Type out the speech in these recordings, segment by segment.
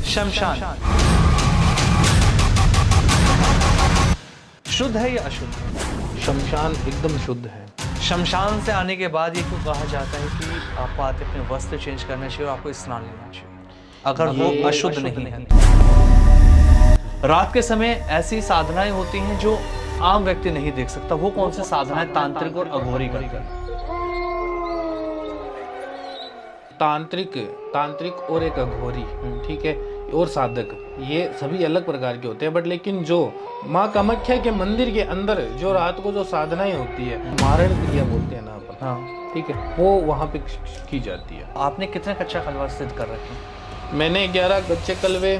शमशान शुद्ध है या अशुद्ध? शमशान एकदम शुद्ध है। शमशान से आने के बाद ये क्यों कहा जाता है कि आपको आते अपने वस्त्र चेंज करना चाहिए और आपको स्नान लेना चाहिए अगर वो अशुद्ध नहीं है? रात के समय ऐसी साधनाएं होती हैं जो आम व्यक्ति नहीं देख सकता। वो कौन सी साधनाएं तांत्रिक और अघोरी करते हैं? तांत्रिक और एक अघोरी, ठीक है, और साधक, ये सभी अलग प्रकार के होते हैं। बट लेकिन जो माँ कामाख्या के मंदिर के अंदर जो रात को जो साधनाएं होती है, मारण क्रिया बोलते हैं ना अपन, हाँ, ठीक है, वो वहाँ पे की जाती है। आपने कितने कच्चा कलवा सिद्ध कर रखे हैं? मैंने 11 कच्चे कलवे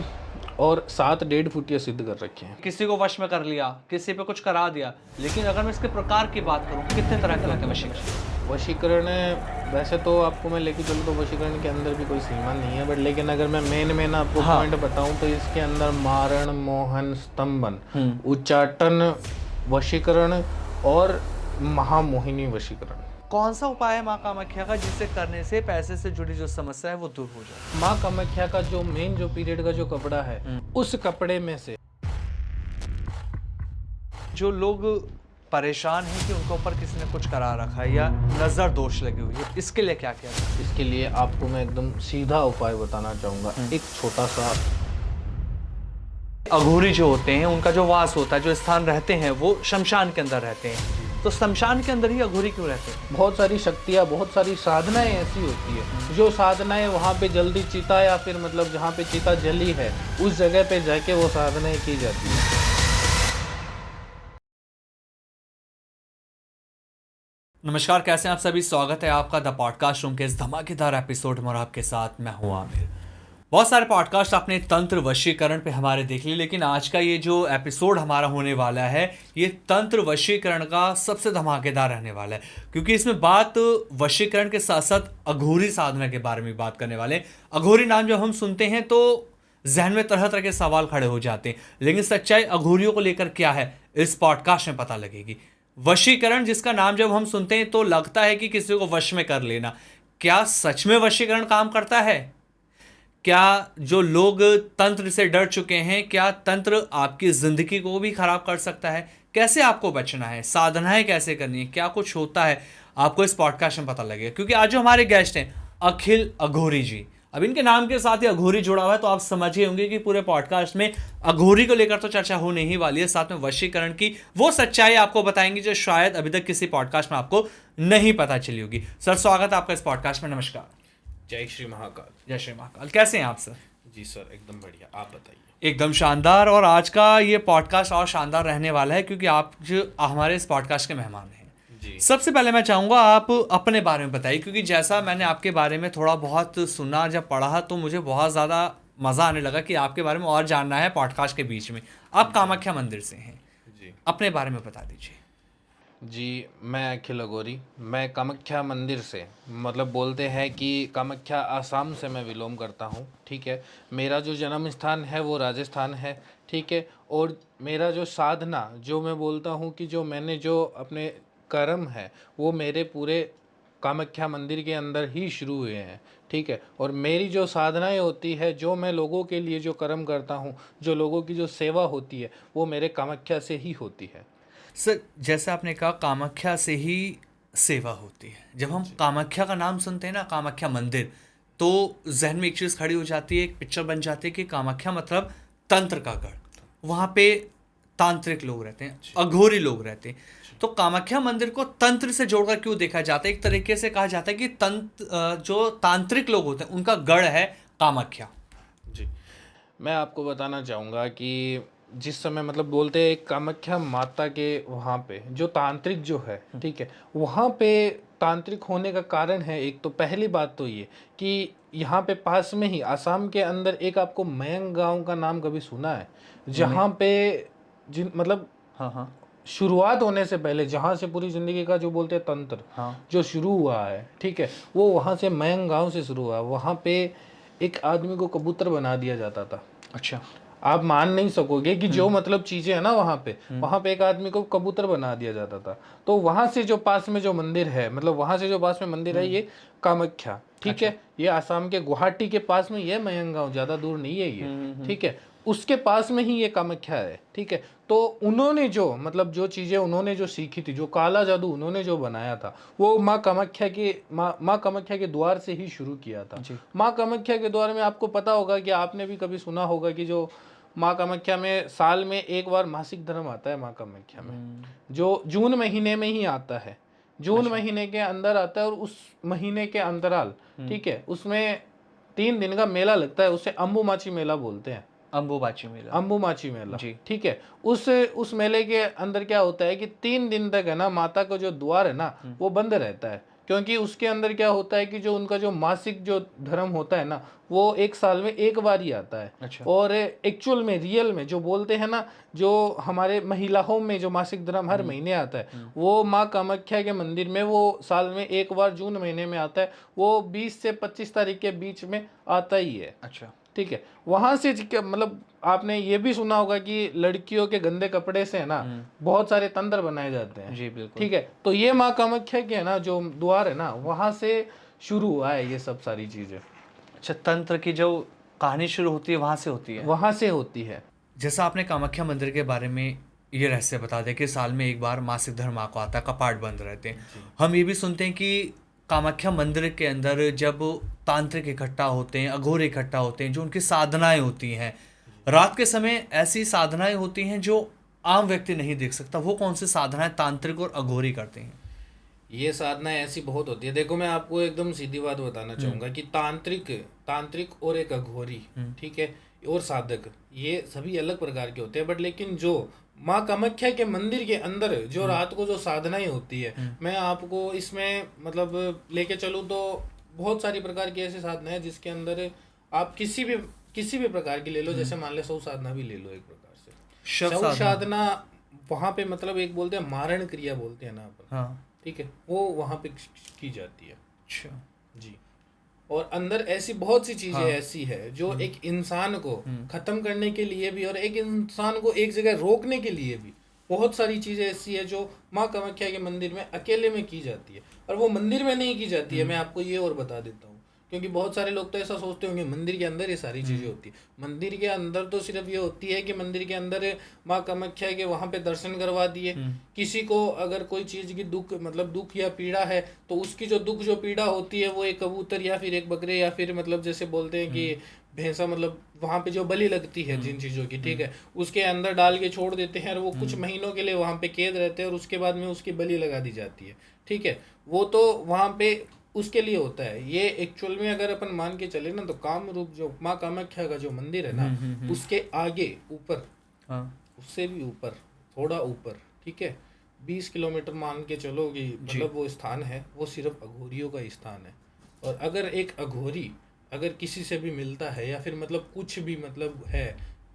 और 7 1.5 फुटिया सिद्ध कर रखे हैं। किसी को वश में कर लिया, किसी पे कुछ करा दिया, लेकिन अगर मैं इसके प्रकार की बात करूं, कितने तरह के होते हैं वशीकरण? वशीकरण वैसे तो आपको मैं लेके चलूँ तो वशीकरण के अंदर भी कोई सीमा नहीं है। बट लेकिन अगर मैं मेन आपको पॉइंट बताऊं तो इसके अंदर मारण, मोहन, स्तंभन, उच्चाटन वशीकरण और महामोहिनी वशीकरण। कौन सा उपाय है माँ कामाख्या का जिसे करने से पैसे से जुड़ी जो समस्या है वो दूर हो जाए? माँ कामाख्या का जो मेन जो पीरियड का जो कपड़ा है, उस कपड़े में से जो लोग परेशान हैं कि उनके ऊपर किसी ने कुछ करा रखा है या नजर दोष लगी हुई है, इसके लिए क्या किया जाए? इसके लिए आपको मैं एकदम सीधा उपाय बताना चाहूँगा। एक छोटा सा, अघोरी जो होते हैं उनका जो वास होता है, जो स्थान रहते हैं वो शमशान के अंदर रहते हैं, तो शमशान के अंदर ही अघोरी क्यों रहते हैं? बहुत सारी शक्तियाँ, बहुत सारी साधनाएं ऐसी होती है जो साधनाएं वहाँ पे जल्दी चिता या फिर मतलब जहाँ पे चिता जली है उस जगह पे जाके वो साधनाएं की जाती है। नमस्कार, कैसे हैं आप सभी? स्वागत है आपका द पॉडकास्ट रूम के इस धमाकेदार एपिसोड में और आपके साथ मैं हूं आमिर। बहुत सारे पॉडकास्ट आपने तंत्र वशीकरण पे हमारे देख लिए, लेकिन आज का ये जो एपिसोड हमारा होने वाला है ये तंत्र वशीकरण का सबसे धमाकेदार रहने वाला है, क्योंकि इसमें बात वशीकरण के साथ साथ अघोरी साधना के बारे में बात करने वाले हैं। अघोरी नाम जब हम सुनते हैं तो जहन में तरह तरह के सवाल खड़े हो जाते हैं, लेकिन सच्चाई अघोरियों को लेकर क्या है इस पॉडकास्ट में पता लगेगी। वशीकरण जिसका नाम जब हम सुनते हैं तो लगता है कि किसी को वश में कर लेना। क्या सच में वशीकरण काम करता है? क्या जो लोग तंत्र से डर चुके हैं, क्या तंत्र आपकी जिंदगी को भी खराब कर सकता है? कैसे आपको बचना है, साधनाएं कैसे करनी है, क्या कुछ होता है, आपको इस पॉडकास्ट में पता लगेगा। क्योंकि आज जो हमारे गेस्ट हैं अखिल अघोरी जी, अब इनके नाम के साथ ही अघोरी जुड़ा हुआ है, तो आप समझिए होंगे कि पूरे पॉडकास्ट में अघोरी को लेकर तो चर्चा होने ही वाली है, साथ में वशीकरण की वो सच्चाई आपको बताएंगे जो शायद अभी तक किसी पॉडकास्ट में आपको नहीं पता चली होगी। सर, स्वागत है आपका इस पॉडकास्ट में। नमस्कार। जय श्री महाकाल। जय श्री महाकाल। कैसे हैं आप सर? जी सर, एकदम बढ़िया, आप बताइए। एकदम शानदार। और आज का ये पॉडकास्ट और शानदार रहने वाला है क्योंकि आप जो हमारे इस पॉडकास्ट के मेहमान हैं। जी। सबसे पहले मैं चाहूँगा आप अपने बारे में बताइए, क्योंकि जैसा मैंने आपके बारे में थोड़ा बहुत सुना, जब पढ़ा तो मुझे बहुत ज़्यादा मज़ा आने लगा कि आपके बारे में और जानना है पॉडकास्ट के बीच में। आप कामाख्या मंदिर से हैं, जी। अपने बारे में बता दीजिए। जी, मैं अखिल अघोरी, मैं कामाख्या मंदिर से, मतलब बोलते हैं कि कामाख्या आसाम से मैं बिलोंग करता हूँ, ठीक है। मेरा जो जन्म स्थान है वो राजस्थान है, ठीक है। और मेरा जो साधना, जो मैं बोलता हूँ कि जो मैंने जो अपने कर्म है वो मेरे पूरे कामाख्या मंदिर के अंदर ही शुरू हुए हैं, ठीक है। और मेरी जो साधनाएं होती है, जो मैं लोगों के लिए जो कर्म करता हूँ, जो लोगों की जो सेवा होती है, वो मेरे कामाख्या से ही होती है। सर, जैसे आपने कहा कामाख्या से ही सेवा होती है, जब हम कामाख्या का नाम सुनते हैं ना, कामाख्या मंदिर, तो जहन में एक चीज़ खड़ी हो जाती है, एक पिक्चर बन जाती है कि कामाख्या मतलब तंत्र का गढ़, वहाँ पे तांत्रिक लोग रहते हैं, अघोरी लोग रहते हैं। तो कामाख्या मंदिर को तंत्र से जोड़कर क्यों देखा जाता है? एक तरीके से कहा जाता है कि जो तांत्रिक लोग होते हैं उनका गढ़ है कामाख्या। जी, मैं आपको बताना चाहूँगा कि जिस समय मतलब बोलते हैं कामाख्या माता के वहाँ पे जो तांत्रिक जो है, ठीक है, वहाँ पे तांत्रिक होने का कारण है, एक तो पहली बात तो ये कि यहाँ पे पास में ही आसाम के अंदर एक आपको मयंग गांव का नाम कभी सुना है? जहाँ पे जिन मतलब हाँ, शुरुआत होने से पहले जहाँ से पूरी जिंदगी का जो बोलते हैं तंत्र, हाँ, जो शुरू हुआ है, ठीक है, वो वहाँ से मयंग गांव से शुरू हुआ। वहाँ पे एक आदमी को कबूतर बना दिया जाता था। अच्छा। आप मान नहीं सकोगे कि जो मतलब चीजें है ना वहाँ पे एक आदमी को कबूतर बना दिया जाता था। तो वहां से जो पास में जो मंदिर है, मतलब वहां से जो पास में मंदिर है ये कामाख्या, ठीक है, ये आसाम के गुवाहाटी के पास में ये मयंग गांव, ज़्यादा दूर नहीं है ये, ठीक है, उसके पास में ही ये कामाख्या है, ठीक है। तो उन्होंने जो मतलब जो चीज़ें उन्होंने जो सीखी थी, जो काला जादू उन्होंने जो बनाया था, वो माँ कामाख्या के द्वार से ही शुरू किया था। माँ कामाख्या के द्वार में आपको पता होगा कि आपने भी कभी सुना होगा कि जो माँ कामाख्या में साल में एक बार मासिक धर्म आता है माँ कामाख्या में, जो जून महीने में ही आता है, जून महीने के अंदर आता है, और उस महीने के अंतराल, ठीक है, उसमें 3 दिन का मेला लगता है, उसे अम्बुमाची मेला बोलते हैं। अम्बुमाची मेला, ठीक है। उस मेले के अंदर क्या होता है कि 3 दिन तक है ना, माता का जो द्वार है ना वो बंद रहता है, क्योंकि उसके अंदर क्या होता है कि जो उनका जो मासिक जो धर्म होता है ना, वो एक साल में एक बार ही आता है। और एक्चुअल में रियल में जो बोलते हैं ना, जो हमारे महिलाओं में जो मासिक धर्म हर महीने आता है, वो माँ कामाख्या के मंदिर में वो साल में एक बार जून महीने में आता है, वो 20 से 25 तारीख के बीच में आता ही है। अच्छा, ठीक है। वहां से मतलब आपने ये भी सुना होगा कि लड़कियों के गंदे कपड़े से है ना बहुत सारे तंत्र बनाए जाते हैं। जी बिल्कुल। ठीक है, तो ये माँ कामाख्या के है ना जो द्वार है ना, वहां से शुरू हुआ है ये सब सारी चीजें। अच्छा, तंत्र की जो कहानी शुरू होती है वहां से होती है? वहां से होती है। जैसा आपने कामाख्या मंदिर के बारे में ये रहस्य बता दें कि साल में एक बार मासिक धर्म माँ को आता है, कपाट बंद रहते हैं। हम ये भी सुनते हैं कि कामाख्या मंदिर के अंदर जब तांत्रिक इकट्ठा होते हैं, अघोर इकट्ठा होते हैं, जो उनकी साधनाएं होती हैं, रात के समय ऐसी साधनाएं होती हैं जो आम व्यक्ति नहीं देख सकता। वो कौन सी साधनाएं तांत्रिक और अघोरी करते हैं? ये साधना ऐसी बहुत होती है। देखो, मैं आपको एकदम सीधी बात बताना चाहूंगा कि तांत्रिक और एक अघोरी, ठीक है, और साधक, ये सभी अलग प्रकार के होते हैं। बट लेकिन जो माँ कामाख्या के मंदिर के अंदर जो रात को जो साधनाएं होती है, मैं आपको इसमें मतलब लेके चलूँ तो बहुत सारी प्रकार की ऐसी साधना है जिसके अंदर आप किसी भी प्रकार की ले लो। जैसे मान ले शव साधना भी ले लो, एक प्रकार से शव साधना वहां पे मतलब एक बोलते हैं मारण क्रिया बोलते हैं ना अपन। हाँ, ठीक है, वो वहां पे की जाती है। अच्छा जी। और अंदर ऐसी बहुत सी चीजें ऐसी है जो एक इंसान को खत्म करने के लिए भी और एक इंसान को एक जगह रोकने के लिए भी बहुत सारी चीजें ऐसी है जो माँ कामाख्या के मंदिर में अकेले में की जाती है। और वो मंदिर में नहीं की जाती है, मैं आपको ये और बता देता हूँ, क्योंकि बहुत सारे लोग तो ऐसा सोचते होंगे मंदिर के अंदर ये सारी चीजें होती है। मंदिर के अंदर तो सिर्फ ये होती है कि मंदिर के अंदर माँ कामाख्या के वहां पे दर्शन करवा दिए। किसी को अगर कोई चीज की दुख या पीड़ा है, तो उसकी जो दुख जो पीड़ा होती है वो एक कबूतर या फिर एक बकरे या फिर मतलब जैसे बोलते हैं कि भैंसा, मतलब वहां पे जो बलि लगती है जिन चीजों की, ठीक है, उसके अंदर डाल के छोड़ देते हैं और वो कुछ महीनों के लिए वहां पे कैद रहते हैं और उसके बाद में उसकी बलि लगा दी जाती है। ठीक है, वो तो वहां पे उसके लिए होता है। ये एक्चुअल में अगर अपन मान के चले ना, तो कामरूप जो माँ कामाख्या का जो मंदिर है ना, उसके आगे ऊपर, उससे भी ऊपर, थोड़ा ऊपर, ठीक है, 20 किलोमीटर मान के चलो कि मतलब वो स्थान है, वो सिर्फ अघोरियों का स्थान है। और अगर एक अघोरी अगर किसी से भी मिलता है या फिर मतलब कुछ भी मतलब है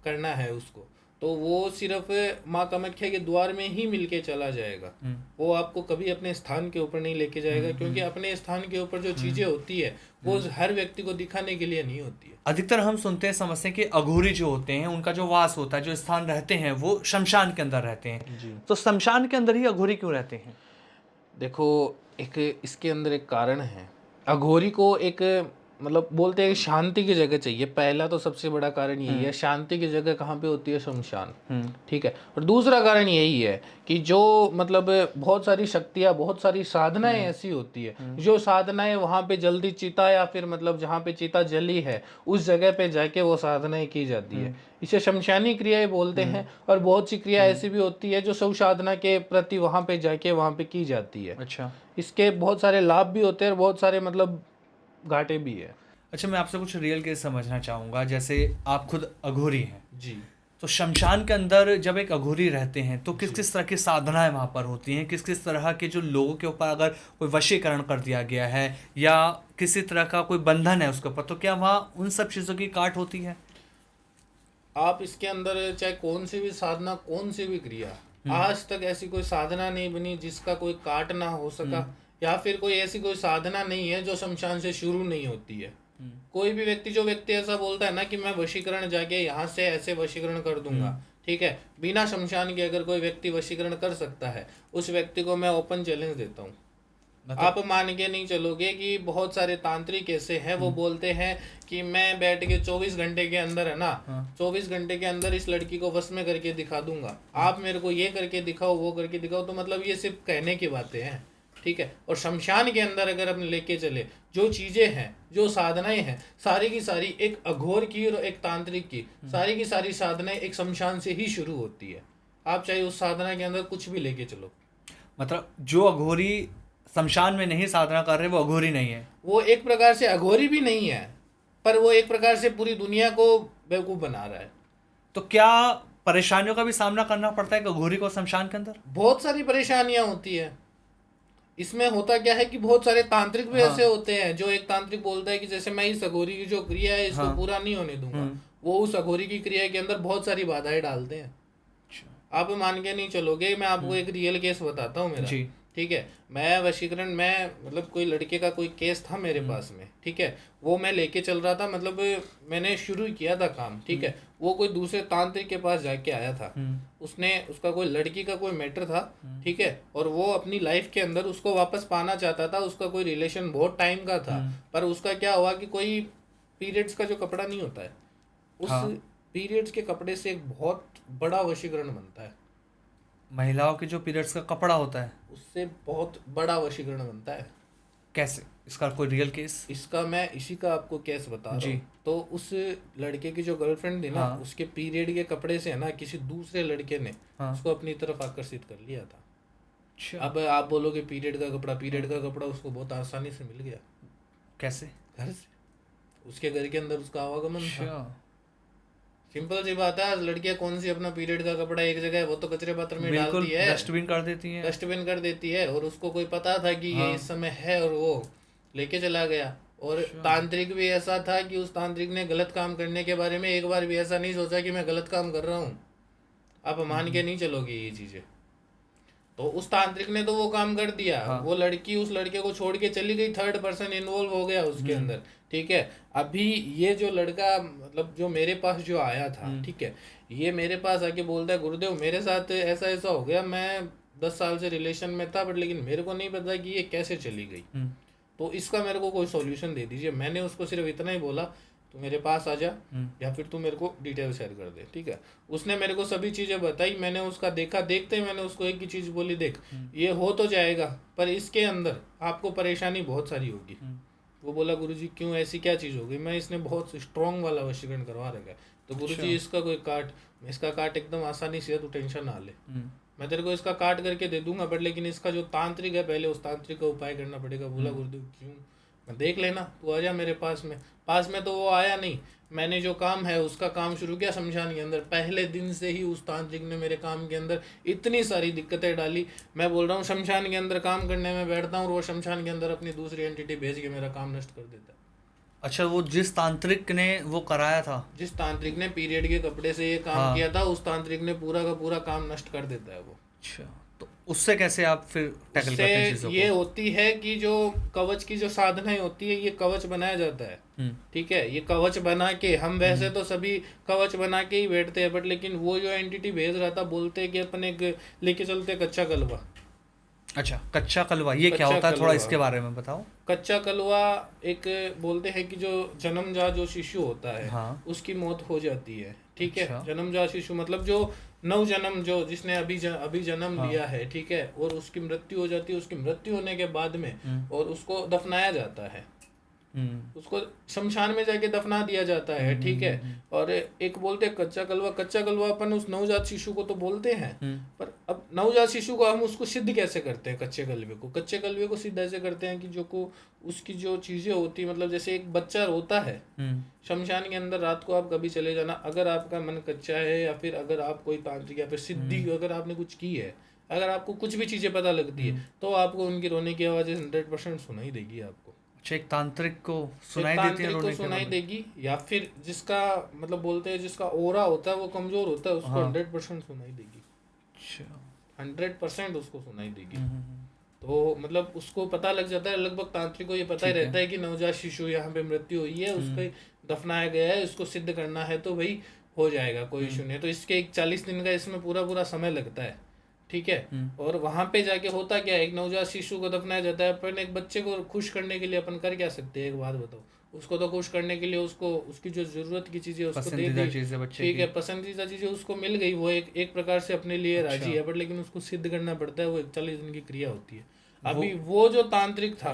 करना है उसको, तो वो सिर्फ माँ कामाख्या के द्वार में ही मिलके चला जाएगा। वो आपको कभी अपने स्थान के ऊपर नहीं लेके जाएगा, क्योंकि अपने स्थान के ऊपर जो चीजें होती है वो हर व्यक्ति को दिखाने के लिए नहीं होती है। अधिकतर हम सुनते हैं, समझते हैं कि अघोरी जो होते हैं उनका जो वास होता है, जो स्थान रहते हैं, वो शमशान के अंदर रहते हैं। तो शमशान के अंदर ही अघोरी क्यों रहते हैं? देखो, एक इसके अंदर एक कारण है। अघोरी को एक मतलब बोलते हैं शांति की जगह चाहिए। पहला तो सबसे बड़ा कारण यही है, शांति की जगह कहाँ पे होती है? शमशान। ठीक है। और दूसरा कारण यही है कि जो मतलब बहुत सारी शक्तियाँ, बहुत सारी साधनाएं ऐसी होती है, जो साधनाएं वहाँ पे जल्दी चिता या फिर मतलब जहाँ पे चिता जली है उस जगह पे जाके वो साधनाएं की जाती है। इसे शमशानी क्रियाएं बोलते हैं। और बहुत सी क्रिया ऐसी भी होती है जो शव साधना के प्रति वहाँ पे जाके वहाँ पे की जाती है। अच्छा, इसके बहुत सारे लाभ भी होते हैं और बहुत सारे मतलब घाटे भी है। अच्छा, मैं आपसे कुछ रियल केस समझना चाहूँगा। जैसे आप खुद अघोरी हैं जी, तो शमशान के अंदर जब एक अघोरी रहते हैं तो किस किस तरह की साधनाएं वहाँ पर होती हैं? किस किस तरह के जो लोगों के ऊपर अगर कोई वशीकरण कर दिया गया है या किसी तरह का कोई बंधन है उसके ऊपर, तो क्या वहाँ उन सब चीज़ों की काट होती है? आप इसके अंदर चाहे कौन सी भी साधना, कौन सी भी क्रिया, आज तक ऐसी कोई साधना नहीं बनी जिसका कोई काट ना हो सका, या फिर कोई ऐसी कोई साधना नहीं है जो शमशान से शुरू नहीं होती है। कोई भी व्यक्ति ऐसा बोलता है ना कि मैं वशीकरण जाके यहाँ से ऐसे वशीकरण कर दूंगा, ठीक है, बिना शमशान के अगर कोई व्यक्ति वशीकरण कर सकता है, उस व्यक्ति को मैं ओपन चैलेंज देता हूँ। आप मान के नहीं चलोगे कि बहुत सारे तांत्रिक ऐसे हैं, वो बोलते हैं कि मैं बैठ के 24 घंटे के अंदर, है ना, 24 घंटे के अंदर इस लड़की को वश में करके दिखा दूंगा, आप मेरे को ये करके दिखाओ, वो करके दिखाओ। तो मतलब ये सिर्फ कहने की बातें हैं, ठीक है। और शमशान के अंदर अगर हम लेके चले, जो चीजें हैं, जो साधनाएं हैं, सारी की सारी एक अघोर की और एक तांत्रिक की, सारी की सारी साधनाएं एक शमशान से ही शुरू होती है। आप चाहे उस साधना के अंदर कुछ भी लेके चलो, मतलब जो अघोरी शमशान में नहीं साधना कर रहे वो अघोरी नहीं है। वो एक प्रकार से अघोरी भी नहीं है, पर वो एक प्रकार से पूरी दुनिया को बेवकूफ बना रहा है। तो क्या परेशानियों का भी सामना करना पड़ता है कि अघोरी को शमशान के अंदर? बहुत सारी परेशानियां होती है। इसमें होता क्या है कि बहुत सारे तांत्रिक भी ऐसे होते हैं, जो एक तांत्रिक बोलता है कि जैसे मैं इस अघोरी की जो क्रिया है इसको पूरा नहीं होने दूंगा, वो उस अघोरी की क्रिया के अंदर बहुत सारी बाधाएं डालते हैं। आप मान के नहीं चलोगे, मैं आपको एक रियल केस बताता हूँ मेरा, ठीक है। मैं वशीकरण, मैं मतलब कोई लड़के का कोई केस था मेरे पास में, ठीक है। वो मैं लेके चल रहा था, मतलब मैंने शुरू किया था काम, ठीक है। वो कोई दूसरे तांत्रिक के पास जाके आया था, उसने, उसका कोई लड़की का कोई मैटर था, ठीक है। और वो अपनी लाइफ के अंदर उसको वापस पाना चाहता था, उसका कोई रिलेशन बहुत टाइम का था, पर उसका क्या हुआ कि कोई पीरियड्स का जो कपड़ा नहीं होता है, उस पीरियड्स के कपड़े से एक बहुत बड़ा वशीकरण बनता है। महिलाओं के जो पीरियड्स का कपड़ा होता है उससे बहुत बड़ा वशीकरण बनता है। कैसे? इसका कोई रियल केस? इसका मैं इसी का आपको केस बता रहा हूँ। तो उस लड़के की जो गर्लफ्रेंड थी ना, उसके पीरियड के कपड़े से, है ना, किसी दूसरे लड़के ने उसको अपनी तरफ आकर्षित कर लिया था। अच्छा। अब आप बोलोगे पीरियड का कपड़ा उसको बहुत आसानी से मिल गया। कैसे? घर से, उसके घर के अंदर उसका आवागमन था। सिंपल सी बात है, लड़कियां कौन सी अपना पीरियड का कपड़ा एक जगह है, वो तो कचरे पात्र में डालती है, डस्टबिन कर देती है। और उसको कोई पता था कि ये इस समय है, और वो लेके चला गया। और तांत्रिक भी ऐसा था कि उस तांत्रिक ने गलत काम करने के बारे में एक बार भी ऐसा नहीं सोचा कि मैं गलत काम कर रहा हूँ। आप मान के नहीं चलोगे ये चीजें। तो उस तांत्रिक ने तो वो काम कर दिया। वो लड़की उस लड़के को छोड़ के चली गई, थर्ड पर्सन इन्वॉल्व हो गया उसके अंदर, ठीक है। अभी ये जो लड़का, मतलब जो मेरे पास जो आया था, ठीक है, ये मेरे पास आके बोलता है, गुरुदेव मेरे साथ ऐसा ऐसा हो गया, मैं 10 साल से रिलेशन में था, बट लेकिन मेरे को नहीं पता कि ये कैसे चली गई, तो इसका मेरे को कोई सॉल्यूशन दे दीजिए। मैंने उसको सिर्फ इतना ही बोला, तू मेरे पास आ जा, या फिर तू मेरे को डिटेल शेयर कर दे, ठीक है। उसने मेरे को सभी चीज़ें बताई, मैंने उसका देखा, देखते ही मैंने उसको एक ही चीज़ बोली, देख ये हो तो जाएगा, पर इसके अंदर आपको परेशानी बहुत सारी होगी। वो बोला, गुरुजी क्यों, ऐसी क्या चीज़ हो गई? मैं, इसने बहुत स्ट्रॉन्ग वाला वशीकरण करवा रखा है, तो गुरुजी इसका कोई काट, इसका काट एकदम आसानी से, तू टेंशन ना ले, मैं तेरे को इसका काट करके दे दूंगा, बट लेकिन इसका जो तांत्रिक है, पहले उस तांत्रिक का उपाय करना पड़ेगा। बोला, गुरुदेव क्यों? मैं देख लेना, तू आ जा मेरे पास में। तो वो आया नहीं। मैंने जो काम है उसका काम शुरू किया शमशान के अंदर। पहले दिन से ही उस तांत्रिक ने मेरे काम के अंदर इतनी सारी दिक्कतें डाली। मैं बोल रहा हूँ, शमशान के अंदर काम करने में बैठता हूँ और वो शमशान के अंदर अपनी दूसरी एंटिटी भेज के मेरा काम नष्ट कर देता है। अच्छा, वो जिस तांत्रिक ने वो कराया था, जिस तांत्रिक ने पीरियड के कपड़े से ये काम किया था, उस तांत्रिक ने पूरा का पूरा काम नष्ट कर देता है वो। अच्छा, तो उससे कैसे आप फिर टैकल करते हैं चीजों को? ये होती है कि जो कवच की जो साधनाएं होती है, ये कवच बनाया जाता है, ठीक है। ये कवच बना के, हम वैसे तो सभी कवच बना के ही बैठते हैं, बट लेकिन वो जो एंटिटी भेज रहा था, बोलते हैं कि अपने लेके चलते कच्चा कलवा। अच्छा, कच्चा कलवा ये क्या होता है? थोड़ा इसके बारे में बताओ। कच्चा कलवा एक, बोलते हैं कि जो जन्मजात जो शिशु होता है, उसकी मौत हो जाती है, ठीक है। जन्मजात शिशु मतलब जो नव जन्म, जो जिसने अभी जन्म लिया है, ठीक है, और उसकी मृत्यु हो जाती है। उसकी मृत्यु होने के बाद में और उसको दफनाया जाता है, उसको शमशान में जाके दफना दिया जाता है, ठीक है। और एक बोलते हैं कच्चा कलवा। कच्चा कलवा अपन उस नवजात शिशु को तो बोलते हैं, पर अब नवजात शिशु को हम उसको सिद्ध कैसे करते हैं? कच्चे कलवे को सिद्ध ऐसे करते हैं कि जो को उसकी जो चीजें होती है, मतलब जैसे एक बच्चा रोता है शमशान के अंदर, रात को आप कभी चले जाना, अगर आपका मन कच्चा है, या फिर अगर आप कोई तांत्रिक या फिर सिद्धि अगर आपने कुछ की है, अगर आपको कुछ भी चीजें पता लगती है, तो आपको उनकी रोने की आवाज़ 100% सुनाई देगी आपको। एक तांत्रिक को सुनाई देती है, रोने सुनाई देगी, या फिर जिसका मतलब बोलते हैं जिसका ओरा होता है वो कमजोर होता है, उसको 100% सुनाई देगी। 100% उसको सुनाई देगी। तो मतलब उसको पता लग जाता है, लगभग तांत्रिक को ये पता ही रहता है कि नवजात शिशु यहाँ पे मृत्यु हुई है, उसको दफनाया गया है, इसको सिद्ध करना है, तो वही हो जाएगा, कोई इशू नहीं। तो इसके एक 40 दिन का इसमें पूरा समय लगता है, ठीक है। और वहां पे जाके होता क्या है, एक नवजात शिशु को दफनाया जाता है। अपन एक बच्चे को खुश करने के लिए अपन कर क्या सकते हैं, एक बात बताओ। उसको तो खुश करने के लिए उसको उसकी जो जरूरत की चीजें उसको दे पसंदीदा दी, चीज़ है बच्चे ठीक की। है, पसंदीदा चीजें उसको मिल गई, वो एक प्रकार से अपने लिए अच्छा। राजी है। बट लेकिन उसको सिद्ध करना पड़ता है, वो 41 दिन की क्रिया होती है। वो अभी वो जो तांत्रिक था,